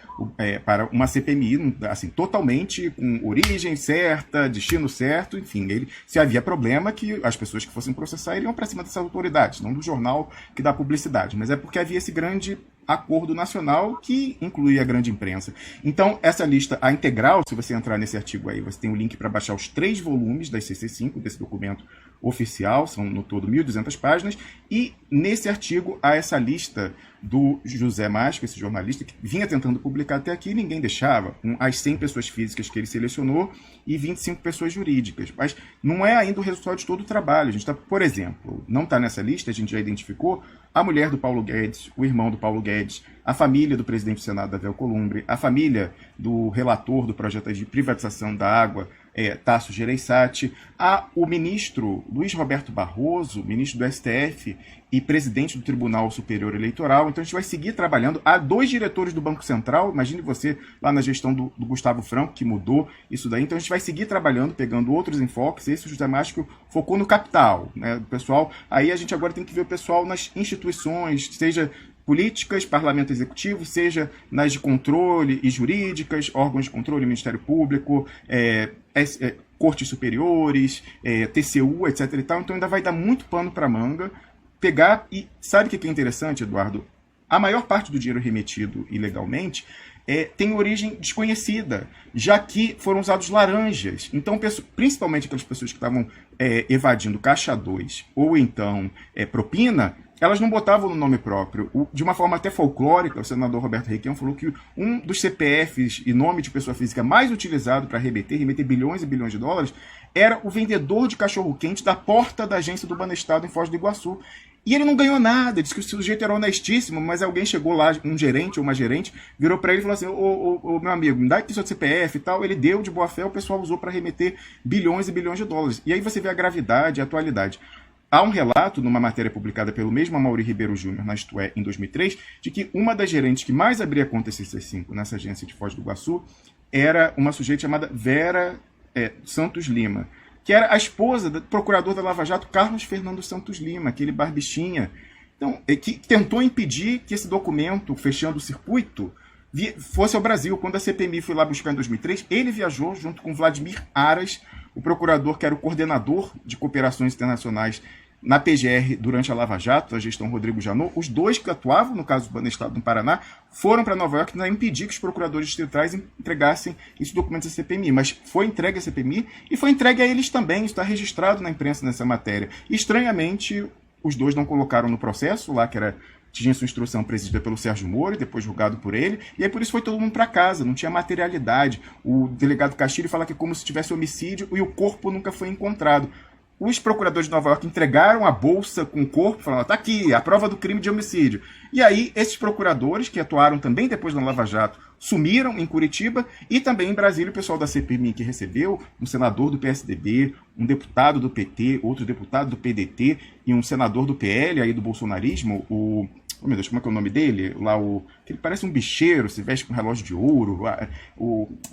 uma CPMI, assim, totalmente com origem certa, destino certo, enfim, se havia problema, que as pessoas que fossem processar iriam para cima dessas autoridades, não do jornal que dá publicidade, mas é porque havia esse grande acordo nacional que incluía a grande imprensa. Então, essa lista, a integral, se você entrar nesse artigo aí, você tem o link para baixar os 3 volumes das CC5, desse documento oficial, são no todo 1.200 páginas, e nesse artigo há essa lista do José Mágico, esse jornalista, que vinha tentando publicar até aqui e ninguém deixava, com as 100 pessoas físicas que ele selecionou e 25 pessoas jurídicas. Mas não é ainda o resultado de todo o trabalho. A gente está, por exemplo, não está nessa lista, a gente já identificou a mulher do Paulo Guedes, o irmão do Paulo Guedes, a família do presidente do Senado, Davi Alcolumbre, a família do relator do projeto de privatização da água, Tasso Gereissati, o ministro Luiz Roberto Barroso, ministro do STF e presidente do Tribunal Superior Eleitoral. Então a gente vai seguir trabalhando. Há 2 diretores do Banco Central, imagine você lá na gestão do Gustavo Franco, que mudou isso daí. Então a gente vai seguir trabalhando, pegando outros enfoques. Esse José Mágico focou no capital, né, do pessoal. Aí a gente agora tem que ver o pessoal nas instituições, seja políticas, parlamento executivo, seja nas de controle e jurídicas, órgãos de controle, Ministério Público, cortes superiores, TCU, etc. e tal. Então ainda vai dar muito pano para manga. Pegar, e sabe o que é interessante, Eduardo? A maior parte do dinheiro remetido ilegalmente tem origem desconhecida, já que foram usados laranjas. Então, principalmente aquelas pessoas que estavam evadindo caixa 2 ou então propina, elas não botavam no nome próprio. De uma forma até folclórica, o senador Roberto Requião falou que um dos CPFs e nome de pessoa física mais utilizado para remeter bilhões e bilhões de dólares, era o vendedor de cachorro-quente da porta da agência do Banestado em Foz do Iguaçu. E ele não ganhou nada, disse que o sujeito era honestíssimo, mas alguém chegou lá, um gerente ou uma gerente, virou para ele e falou assim: ô meu amigo, me dá aqui seu CPF e tal. Ele deu de boa fé, o pessoal usou para remeter bilhões e bilhões de dólares. E aí você vê a gravidade, a atualidade. Há um relato, numa matéria publicada pelo mesmo Amaury Ribeiro Júnior, na Isto É, em 2003, de que uma das gerentes que mais abria conta CC5 nessa agência de Foz do Iguaçu era uma sujeita chamada Vera Santos Lima, que era a esposa do procurador da Lava Jato, Carlos Fernando Santos Lima, aquele barbichinha. Então, que tentou impedir que esse documento, fechando o circuito, fosse ao Brasil. Quando a CPMI foi lá buscar em 2003, ele viajou junto com Vladimir Aras, o procurador que era o coordenador de cooperações internacionais na PGR durante a Lava Jato, a gestão Rodrigo Janot. Os 2 que atuavam no caso do Banestado no Paraná foram para Nova York para impedir que os procuradores distritais entregassem esses documentos à CPMI. Mas foi entregue à CPMI e foi entregue a eles também. Isso está registrado na imprensa nessa matéria. Estranhamente, os 2 não colocaram no processo lá, que era tinha sua instrução presidida pelo Sérgio Moro, depois julgado por ele, e aí por isso foi todo mundo para casa, não tinha materialidade. O delegado Castilho fala que é como se tivesse homicídio e o corpo nunca foi encontrado. Os procuradores de Nova York entregaram a bolsa com o corpo, falando, tá aqui, a prova do crime de homicídio. E aí, esses procuradores, que atuaram também depois da Lava Jato, sumiram em Curitiba, e também em Brasília o pessoal da CPMI que recebeu, um senador do PSDB, um deputado do PT, outro deputado do PDT, e um senador do PL, aí do bolsonarismo, oh, meu Deus, como é que é o nome dele? Lá que ele parece um bicheiro, se veste com um relógio de ouro,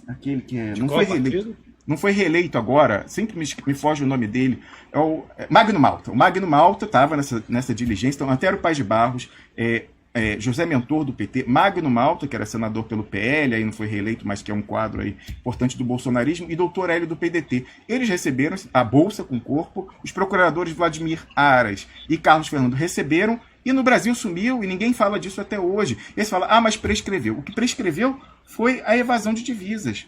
aquele que é... Não foi reeleito. Não foi reeleito agora, sempre me foge o nome dele, é o Magno Malta. O Magno Malta estava nessa diligência, então Antero Paz de Barros, José Mentor do PT, Magno Malta, que era senador pelo PL, aí não foi reeleito, mas que é um quadro aí importante do bolsonarismo, e doutor Hélio do PDT. Eles receberam a bolsa com corpo, os procuradores Vladimir Aras e Carlos Fernando receberam, e no Brasil sumiu, e ninguém fala disso até hoje. Eles falam, mas prescreveu. O que prescreveu foi a evasão de divisas.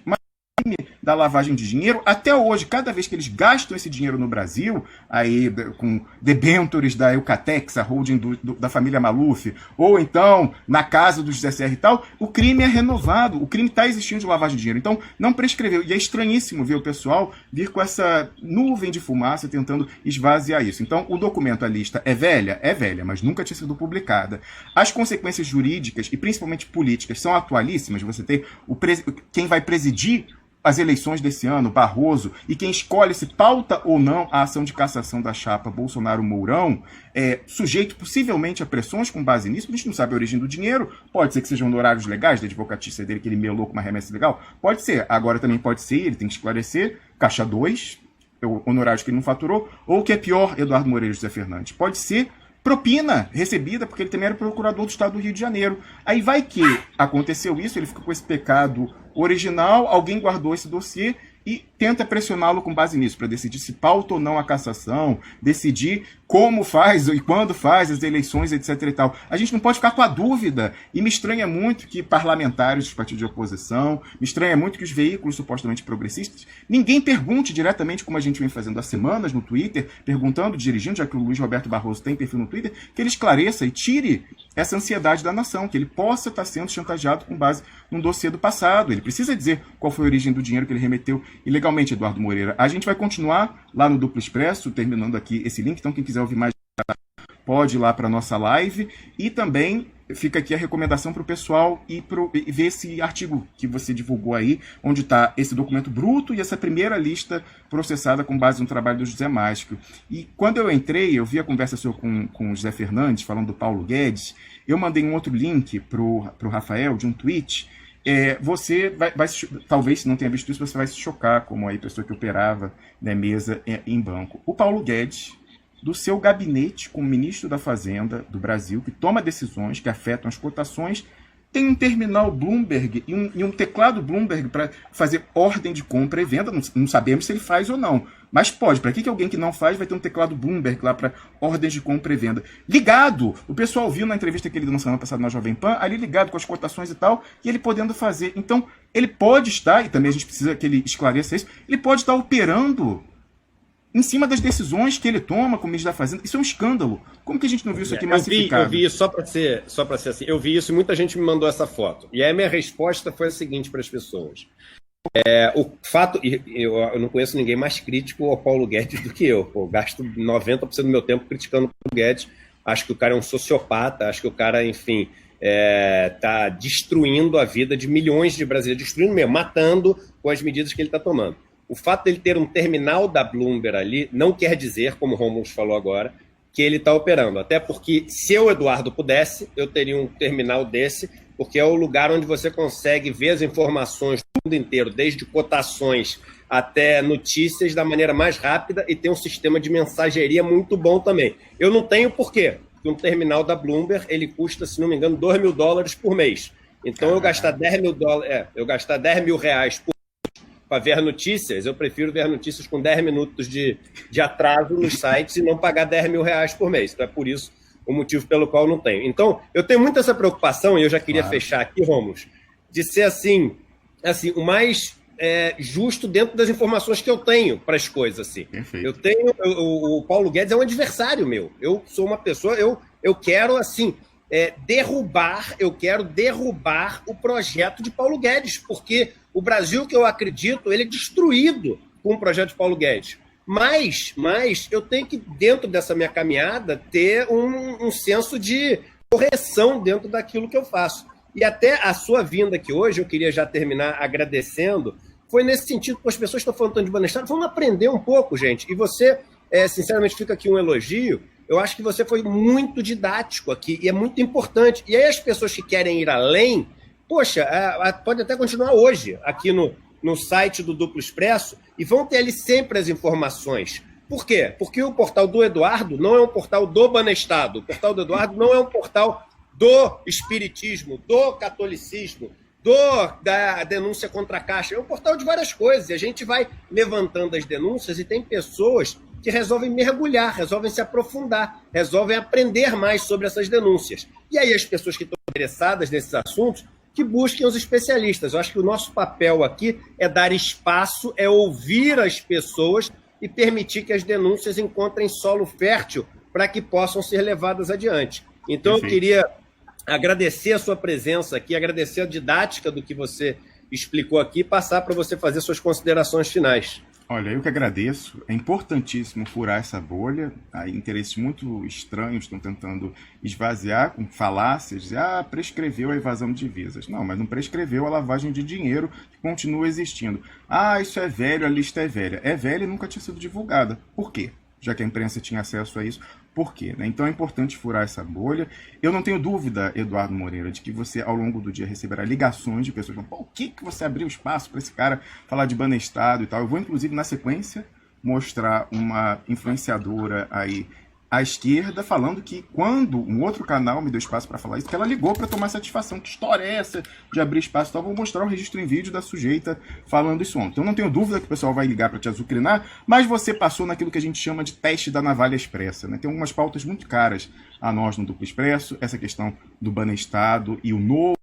Da lavagem de dinheiro, até hoje, cada vez que eles gastam esse dinheiro no Brasil, aí com debentures da Eucatex, a holding da família Maluf, ou então na casa do José Serra e tal, o crime é renovado, o crime está existindo de lavagem de dinheiro, então não prescreveu, e é estranhíssimo ver o pessoal vir com essa nuvem de fumaça tentando esvaziar isso. Então o documento, a lista é velha, mas nunca tinha sido publicada. As consequências jurídicas e principalmente políticas são atualíssimas. Você tem quem vai presidir as eleições desse ano, Barroso, e quem escolhe se pauta ou não a ação de cassação da chapa Bolsonaro-Mourão, sujeito possivelmente a pressões com base nisso, a gente não sabe a origem do dinheiro, pode ser que sejam honorários legais da advocatícia dele, que ele melou com uma remessa legal, pode ser, agora também pode ser, ele tem que esclarecer, caixa 2, honorários que ele não faturou, ou o que é pior, Eduardo Moreira e José Fernandes, pode ser propina recebida, porque ele também era procurador do estado do Rio de Janeiro. Aí vai que aconteceu isso, ele ficou com esse pecado original, alguém guardou esse dossiê e tenta pressioná-lo com base nisso, para decidir se pauta ou não a cassação, decidir como faz e quando faz as eleições, etc. e tal. A gente não pode ficar com a dúvida, e me estranha muito que parlamentares dos partidos de oposição, me estranha muito que os veículos supostamente progressistas, ninguém pergunte diretamente, como a gente vem fazendo há semanas no Twitter, perguntando, dirigindo, já que o Luiz Roberto Barroso tem perfil no Twitter, que ele esclareça e tire essa ansiedade da nação, que ele possa estar sendo chantageado com base num dossiê do passado. Ele precisa dizer qual foi a origem do dinheiro que ele remeteu ilegalmente, Eduardo Moreira. A gente vai continuar lá no Duplo Expresso, terminando aqui esse link, então quem quiser ouvir mais pode ir lá para a nossa live, e também fica aqui a recomendação para o pessoal e ver esse artigo que você divulgou aí, onde está esse documento bruto e essa primeira lista processada com base no trabalho do José Mágico. E quando eu entrei, eu vi a conversa sua com o José Fernandes, falando do Paulo Guedes, eu mandei um outro link para o Rafael, de um tweet. Você vai talvez, se não tenha visto isso, você vai se chocar, como aí pessoa que operava na mesa em banco. O Paulo Guedes, do seu gabinete como ministro da Fazenda do Brasil, que toma decisões que afetam as cotações, tem um terminal Bloomberg e um teclado Bloomberg para fazer ordem de compra e venda. Não sabemos se ele faz ou não, mas pode. Para que alguém que não faz vai ter um teclado Bloomberg lá para ordem de compra e venda? Ligado! O pessoal viu na entrevista que ele deu na semana passada na Jovem Pan, ali ligado com as cotações e tal, e ele podendo fazer. Então, ele pode estar, e também a gente precisa que ele esclareça isso, ele pode estar operando em cima das decisões que ele toma como ministro da Fazenda. Isso é um escândalo. Como que a gente não viu isso aqui massificado? Eu vi isso, só para ser assim, eu vi isso e muita gente me mandou essa foto. E aí a minha resposta foi a seguinte para as pessoas. O fato, eu não conheço ninguém mais crítico ao Paulo Guedes do que eu. Eu gasto 90% do meu tempo criticando o Paulo Guedes. Acho que o cara é um sociopata, acho que o cara, enfim, está destruindo a vida de milhões de brasileiros, destruindo mesmo, matando com as medidas que ele está tomando. O fato dele ter um terminal da Bloomberg ali não quer dizer, como o Romulo falou agora, que ele está operando. Até porque, se eu, Eduardo, pudesse, eu teria um terminal desse, porque é o lugar onde você consegue ver as informações do mundo inteiro, desde cotações até notícias, da maneira mais rápida, e tem um sistema de mensageria muito bom também. Eu não tenho por quê? Porque um terminal da Bloomberg, ele custa, se não me engano, $2 mil por mês. Então, eu gastar $10 mil, eu gastar R$10 mil por para ver notícias, eu prefiro ver notícias com 10 minutos de atraso nos sites e não pagar R$10 mil por mês. Então é por isso o motivo pelo qual eu não tenho. Então, eu tenho muito essa preocupação, e eu já queria fechar aqui, Romulus, de ser assim o mais justo dentro das informações que eu tenho para as coisas. Assim. O Paulo Guedes é um adversário meu. Eu sou uma pessoa, eu quero, assim, eu quero derrubar o projeto de Paulo Guedes, porque o Brasil que eu acredito, ele é destruído com o projeto de Paulo Guedes. Mas eu tenho que, dentro dessa minha caminhada, ter um senso de correção dentro daquilo que eu faço. E até a sua vinda aqui hoje, eu queria já terminar agradecendo, foi nesse sentido que as pessoas estão falando tanto de Banestado, vamos aprender um pouco, gente. E você, sinceramente, fica aqui um elogio. Eu acho que você foi muito didático aqui e é muito importante. E aí as pessoas que querem ir além, poxa, pode até continuar hoje aqui no site do Duplo Expresso e vão ter ali sempre as informações. Por quê? Porque o portal do Eduardo não é um portal do Banestado. O portal do Eduardo não é um portal do espiritismo, do catolicismo, da denúncia contra a Caixa. É um portal de várias coisas. E a gente vai levantando as denúncias e tem pessoas que resolvem mergulhar, resolvem se aprofundar, resolvem aprender mais sobre essas denúncias. E aí as pessoas que estão interessadas nesses assuntos, que busquem os especialistas. Eu acho que o nosso papel aqui é dar espaço, é ouvir as pessoas e permitir que as denúncias encontrem solo fértil para que possam ser levadas adiante. Então, eu queria agradecer a sua presença aqui, agradecer a didática do que você explicou aqui e passar para você fazer suas considerações finais. Olha, eu que agradeço. É importantíssimo furar essa bolha. Aí, interesses muito estranhos estão tentando esvaziar com falácias, dizer, prescreveu a evasão de divisas. Não, mas não prescreveu a lavagem de dinheiro que continua existindo. Isso é velho, a lista é velha. É velha e nunca tinha sido divulgada. Por quê? Já que a imprensa tinha acesso a isso. Por quê? Então é importante furar essa bolha. Eu não tenho dúvida, Eduardo Moreira, de que você, ao longo do dia, receberá ligações de pessoas falando, o que você abriu espaço para esse cara falar de Banestado e tal. Eu vou, inclusive, na sequência, mostrar uma influenciadora aí à esquerda falando que quando um outro canal me deu espaço para falar isso, que ela ligou para tomar satisfação. Que história é essa de abrir espaço? Então, eu vou mostrar o registro em vídeo da sujeita falando isso ontem. Então, não tenho dúvida que o pessoal vai ligar para te azucrinar, mas você passou naquilo que a gente chama de teste da navalha expressa, né? Tem algumas pautas muito caras a nós no Duplo Expresso, essa questão do Banestado e o novo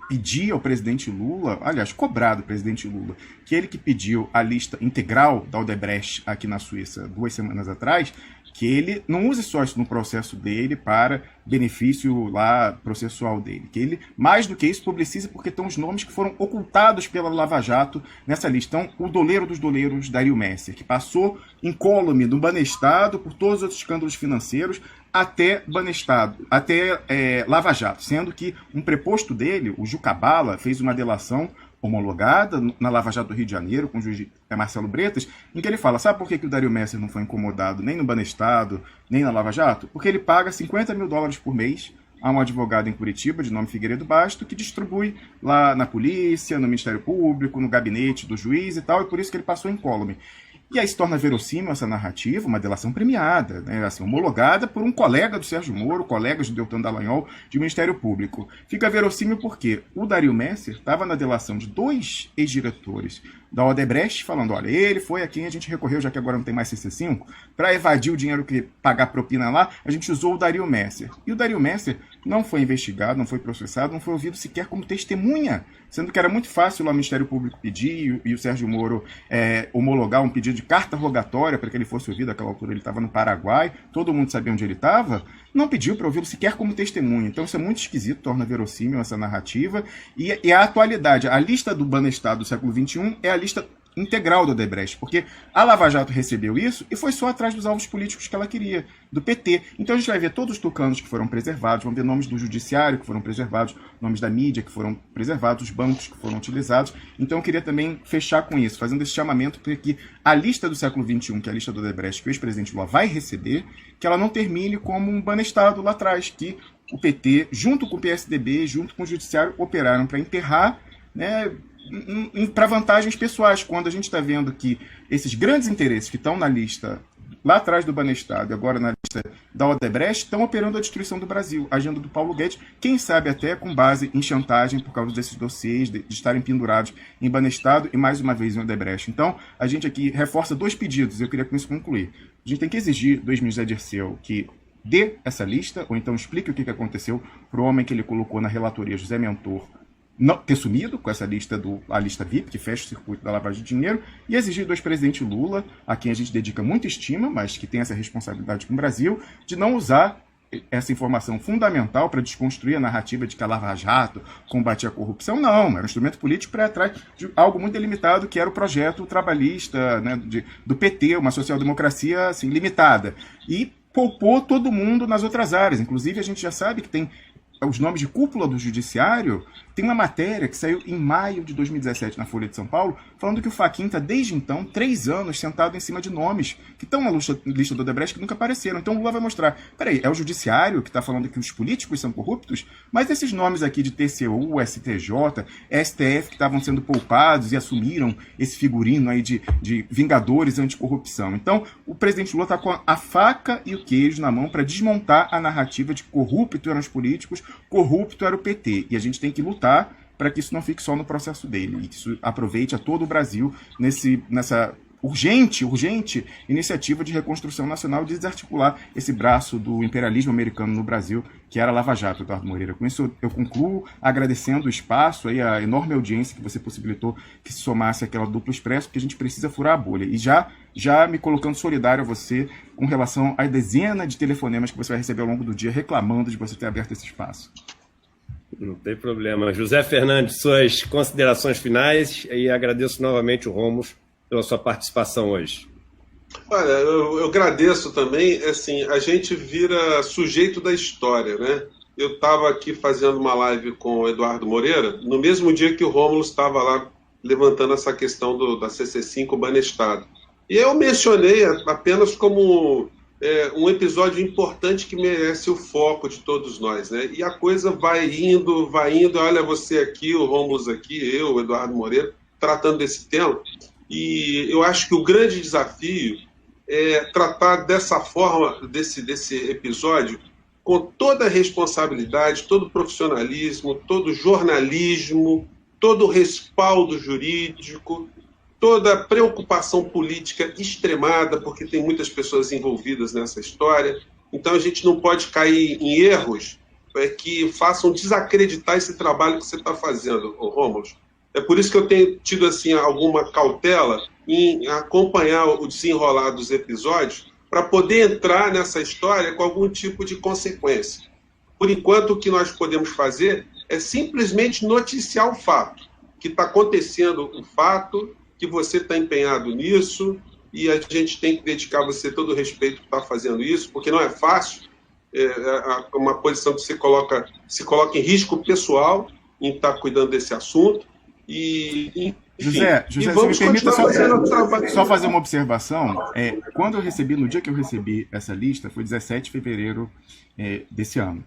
pedir ao presidente Lula, aliás, cobrar do presidente Lula, que ele que pediu a lista integral da Odebrecht aqui na Suíça 2 semanas atrás, que ele não use só isso no processo dele para benefício lá processual dele, que ele, mais do que isso, publicize porque estão os nomes que foram ocultados pela Lava Jato nessa lista. Então, o doleiro dos doleiros, Dario Messer, que passou incólume do Banestado por todos os outros escândalos financeiros até Banestado, até Lava Jato, sendo que um preposto dele, o Juca Bala, fez uma delação homologada na Lava Jato do Rio de Janeiro, com o juiz Marcelo Bretas, em que ele fala, sabe por que o Dario Messer não foi incomodado nem no Banestado, nem na Lava Jato? Porque ele paga $50 mil por mês a um advogado em Curitiba, de nome Figueiredo Basto, que distribui lá na polícia, no Ministério Público, no gabinete do juiz e tal, e por isso que ele passou incólume. E aí se torna verossímil essa narrativa, uma delação premiada, né, assim, homologada por um colega do Sérgio Moro, colegas do Deltan Dallagnol, de Ministério Público. Fica verossímil porque o Dario Messer estava na delação de 2 ex-diretores da Odebrecht, falando, olha, ele foi a quem a gente recorreu, já que agora não tem mais CC5, para evadir o dinheiro que pagar propina lá, a gente usou o Dario Messer. E o Dario Messer não foi investigado, não foi processado, não foi ouvido sequer como testemunha, sendo que era muito fácil lá o Ministério Público pedir e o Sérgio Moro homologar um pedido de carta rogatória para que ele fosse ouvido. Naquela altura ele estava no Paraguai, todo mundo sabia onde ele estava, não pediu para ouvi-lo sequer como testemunha. Então isso é muito esquisito, torna verossímil essa narrativa. E a atualidade, a lista do Banestado do século XXI é a lista integral do Odebrecht, porque a Lava Jato recebeu isso e foi só atrás dos alvos políticos que ela queria, do PT. Então a gente vai ver todos os tucanos que foram preservados, vamos ver nomes do judiciário que foram preservados, nomes da mídia que foram preservados, os bancos que foram utilizados. Então eu queria também fechar com isso, fazendo esse chamamento para que a lista do século XXI, que é a lista do Odebrecht, que o ex-presidente Lula vai receber, que ela não termine como um Banestado lá atrás, que o PT, junto com o PSDB, junto com o judiciário, operaram para enterrar, né, para vantagens pessoais, quando a gente está vendo que esses grandes interesses que estão na lista lá atrás do Banestado e agora na lista da Odebrecht estão operando a destruição do Brasil, a agenda do Paulo Guedes, quem sabe até com base em chantagem por causa desses dossiês, de estarem pendurados em Banestado e mais uma vez em Odebrecht. Então, a gente aqui reforça 2 pedidos, eu queria com isso concluir. A gente tem que exigir do ex-ministro Zé Dirceu que dê essa lista, ou então explique o que aconteceu para o homem que ele colocou na relatoria, José Mentor, não ter sumido com essa lista, a lista VIP, que fecha o circuito da lavagem de dinheiro, e exigir do ex-presidente Lula, a quem a gente dedica muita estima, mas que tem essa responsabilidade com o Brasil, de não usar essa informação fundamental para desconstruir a narrativa de que a Lava Jato combatia a corrupção. Não, era um instrumento político para ir atrás de algo muito delimitado, que era o projeto trabalhista, né, do PT, uma social-democracia assim, limitada. E poupou todo mundo nas outras áreas. Inclusive, a gente já sabe que tem os nomes de cúpula do judiciário. Tem uma matéria que saiu em maio de 2017 na Folha de São Paulo, falando que o Fachin está, desde então, 3 anos sentado em cima de nomes que estão na lista do Odebrecht que nunca apareceram. Então o Lula vai mostrar, peraí, é o judiciário que está falando que os políticos são corruptos? Mas esses nomes aqui de TCU, STJ, STF, que estavam sendo poupados e assumiram esse figurino aí de vingadores anticorrupção. Então o presidente Lula está com a faca e o queijo na mão para desmontar a narrativa de que corrupto eram os políticos, corrupto era o PT. E a gente tem que lutar para que isso não fique só no processo dele, e que isso aproveite a todo o Brasil nessa urgente iniciativa de reconstrução nacional, de desarticular esse braço do imperialismo americano no Brasil, que era a Lava Jato, Eduardo Moreira. Com isso eu concluo agradecendo o espaço, aí, a enorme audiência que você possibilitou que se somasse àquela Duplo Expresso, porque a gente precisa furar a bolha. E já me colocando solidário a você com relação à dezena de telefonemas que você vai receber ao longo do dia reclamando de você ter aberto esse espaço. Não tem problema. José Fernandes, suas considerações finais, e agradeço novamente o Rômulo pela sua participação hoje. Olha, eu agradeço também. Assim, a gente vira sujeito da história, né? Eu estava aqui fazendo uma live com o Eduardo Moreira, no mesmo dia que o Rômulo estava lá levantando essa questão da CC5 Banestado. E eu mencionei apenas como um episódio importante que merece o foco de todos nós, né? E a coisa vai indo, olha você aqui, o Rômulo aqui, eu, o Eduardo Moreira, tratando desse tema. E eu acho que o grande desafio é tratar dessa forma, desse episódio, com toda a responsabilidade, todo o profissionalismo, todo o jornalismo, todo o respaldo jurídico, toda a preocupação política extremada, porque tem muitas pessoas envolvidas nessa história. Então a gente não pode cair em erros que façam desacreditar esse trabalho que você está fazendo, Rômulo. É por isso que eu tenho tido assim, alguma cautela em acompanhar o desenrolar dos episódios para poder entrar nessa história com algum tipo de consequência. Por enquanto, o que nós podemos fazer é simplesmente noticiar o fato, que está acontecendo um fato, que você está empenhado nisso, e a gente tem que dedicar a você todo o respeito por estar fazendo isso, porque não é fácil, uma posição que se coloca em risco pessoal em estar cuidando desse assunto. Enfim, José, você me permita só fazer uma observação. No dia que eu recebi essa lista, foi 17 de fevereiro desse ano.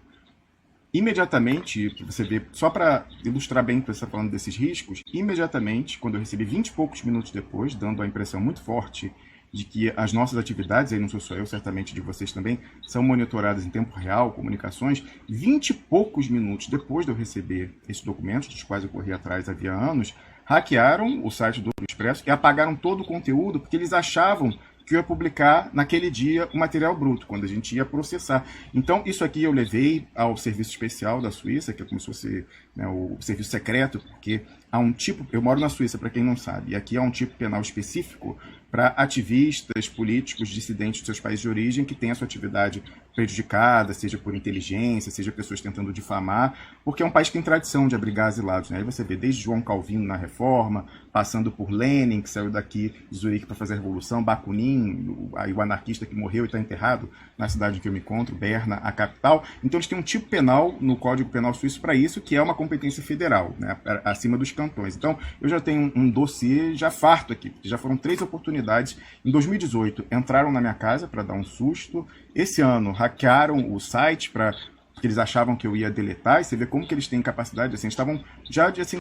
Imediatamente, você vê, só para ilustrar bem que você está falando desses riscos, imediatamente, quando eu recebi 20 e poucos minutos depois, dando a impressão muito forte de que as nossas atividades, aí não sou só eu, certamente de vocês também, são monitoradas em tempo real, comunicações, 20 e poucos minutos depois de eu receber esses documentos, dos quais eu corri atrás havia anos, hackearam o site do Expresso e apagaram todo o conteúdo, porque eles achavam que eu ia publicar naquele dia o material bruto, quando a gente ia processar. Então, isso aqui eu levei ao Serviço Especial da Suíça, que é como se fosse, né, o serviço secreto, porque há um tipo... Eu moro na Suíça, para quem não sabe, e aqui há um tipo penal específico para ativistas, políticos, dissidentes dos seus países de origem que têm a sua atividade prejudicada, seja por inteligência, seja pessoas tentando difamar, porque é um país que tem tradição de abrigar asilados, né? Aí você vê desde João Calvino na Reforma, passando por Lenin, que saiu daqui de Zurique para fazer a Revolução, Bakunin, o anarquista que morreu e está enterrado na cidade em que eu me encontro, Berna, a capital. Então eles têm um tipo penal no Código Penal Suíço para isso, que é uma competência federal, né? Acima dos cantões. Então eu já tenho um dossiê já farto aqui, já foram 3 oportunidades. Em 2018 entraram na minha casa para dar um susto. Esse ano hackearam o site porque eles achavam que eu ia deletar, e você vê como que eles têm capacidade, assim, estavam já assim,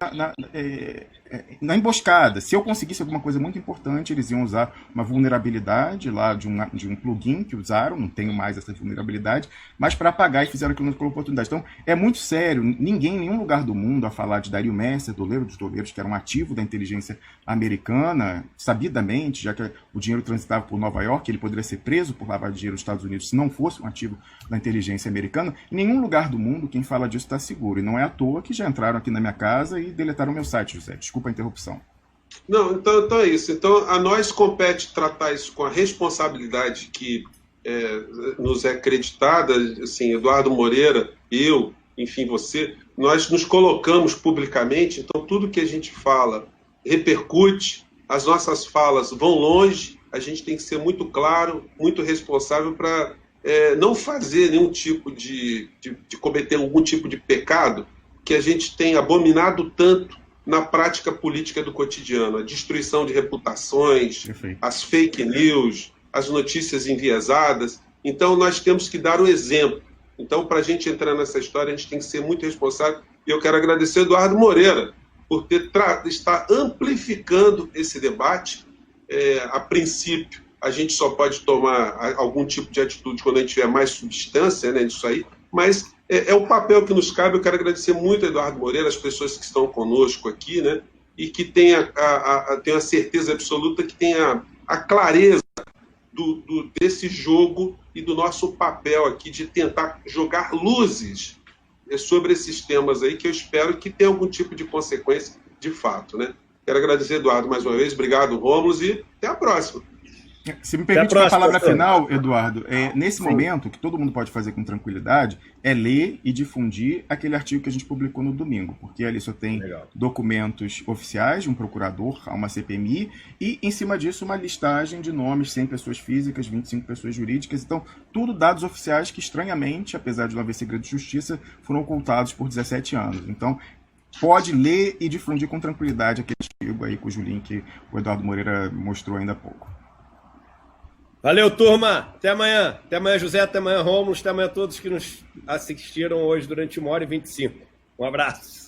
na emboscada. Se eu conseguisse alguma coisa muito importante, eles iam usar uma vulnerabilidade lá de um plugin que usaram, não tenho mais essa vulnerabilidade, mas para apagar, e fizeram aquilo com oportunidade. Então, é muito sério, ninguém em nenhum lugar do mundo a falar de Dario Messer, doleiro dos doleiros, que era um ativo da inteligência americana, sabidamente, já que o dinheiro transitava por Nova York, ele poderia ser preso por lavar dinheiro nos Estados Unidos se não fosse um ativo da inteligência americana. Em nenhum lugar do mundo quem fala disso está seguro, e não é à toa que já entraram aqui na minha casa e deletaram o meu site, José. Desculpa a interrupção. Não, então é isso. Então a nós compete tratar isso com a responsabilidade que nos é acreditada, assim, Eduardo Moreira, eu, enfim, você, nós nos colocamos publicamente, então tudo que a gente fala repercute, as nossas falas vão longe, a gente tem que ser muito claro, muito responsável para não fazer nenhum tipo de cometer algum tipo de pecado que a gente tem abominado tanto na prática política do cotidiano, a destruição de reputações, Perfeito. As fake news, as notícias enviesadas. Então, nós temos que dar o exemplo. Então, para a gente entrar nessa história, a gente tem que ser muito responsável. E eu quero agradecer ao Eduardo Moreira por estar amplificando esse debate. A princípio, a gente só pode tomar algum tipo de atitude quando a gente tiver mais substância, né, disso aí, mas é o papel que nos cabe. Eu quero agradecer muito a Eduardo Moreira, as pessoas que estão conosco aqui, né, e que tenham a certeza absoluta, que tenha a clareza desse jogo e do nosso papel aqui de tentar jogar luzes sobre esses temas aí, que eu espero que tenha algum tipo de consequência de fato, né? Quero agradecer, Eduardo, mais uma vez. Obrigado, Rômulo, e até a próxima. Se me permite uma palavra final, Eduardo, nesse momento, o que todo mundo pode fazer com tranquilidade é ler e difundir aquele artigo que a gente publicou no domingo, porque ali só tem documentos oficiais de um procurador, uma CPMI, e em cima disso uma listagem de nomes, 100 pessoas físicas, 25 pessoas jurídicas, então tudo dados oficiais que estranhamente, apesar de não haver segredo de justiça, foram ocultados por 17 anos. Então, pode ler e difundir com tranquilidade aquele artigo aí, cujo link o Eduardo Moreira mostrou ainda há pouco. Valeu, turma. Até amanhã. Até amanhã, José. Até amanhã, Rômulo. Até amanhã a todos que nos assistiram hoje durante 1h25. Um abraço.